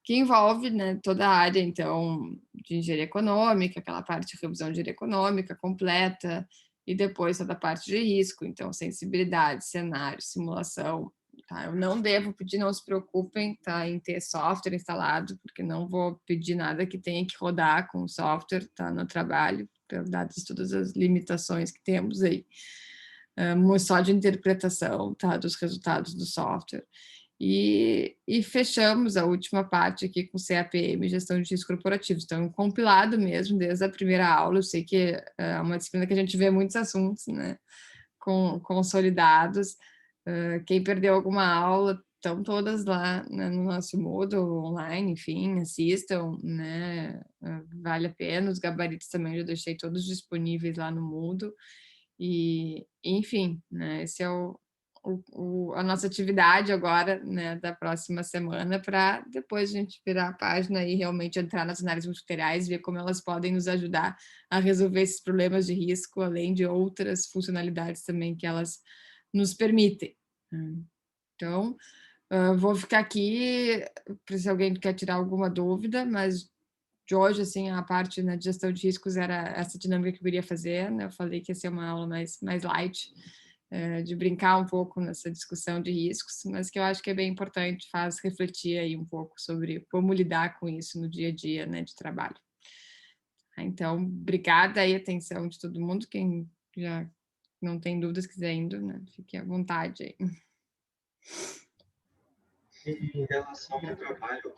que envolve, né, toda a área, então, de engenharia econômica, aquela parte de revisão de engenharia econômica completa, e depois toda a parte de risco, então, sensibilidade, cenário, simulação. Tá? Eu não devo pedir, não se preocupem, tá, em ter software instalado, porque não vou pedir nada que tenha que rodar com o software, tá, no trabalho, dadas todas as limitações que temos aí. Só de interpretação, tá, dos resultados do software. E fechamos a última parte aqui com CAPM, Gestão de Riscos Corporativos. Então, compilado mesmo, desde a primeira aula. Eu sei que é uma disciplina que a gente vê muitos assuntos, né, consolidados. Quem perdeu alguma aula, estão todas lá, né, no nosso Moodle, online, enfim, assistam, né, vale a pena. Os gabaritos também eu deixei todos disponíveis lá no Moodle. E, enfim, né, esse é a nossa atividade agora, né, da próxima semana, para depois a gente virar a página e realmente entrar nas análises multicriteriais, ver como elas podem nos ajudar a resolver esses problemas de risco, além de outras funcionalidades também que elas nos permitem. Então, vou ficar aqui, se alguém quer tirar alguma dúvida, mas de hoje, assim, a parte, né, de gestão de riscos era essa dinâmica que eu queria fazer, né? Eu falei que ia ser uma aula mais light, de brincar um pouco nessa discussão de riscos, mas que eu acho que é bem importante, faz refletir aí um pouco sobre como lidar com isso no dia a dia, né, de trabalho. Então, obrigada aí, atenção de todo mundo, quem já não tem dúvidas, quiser indo, né, fique à vontade aí. Em relação ao trabalho,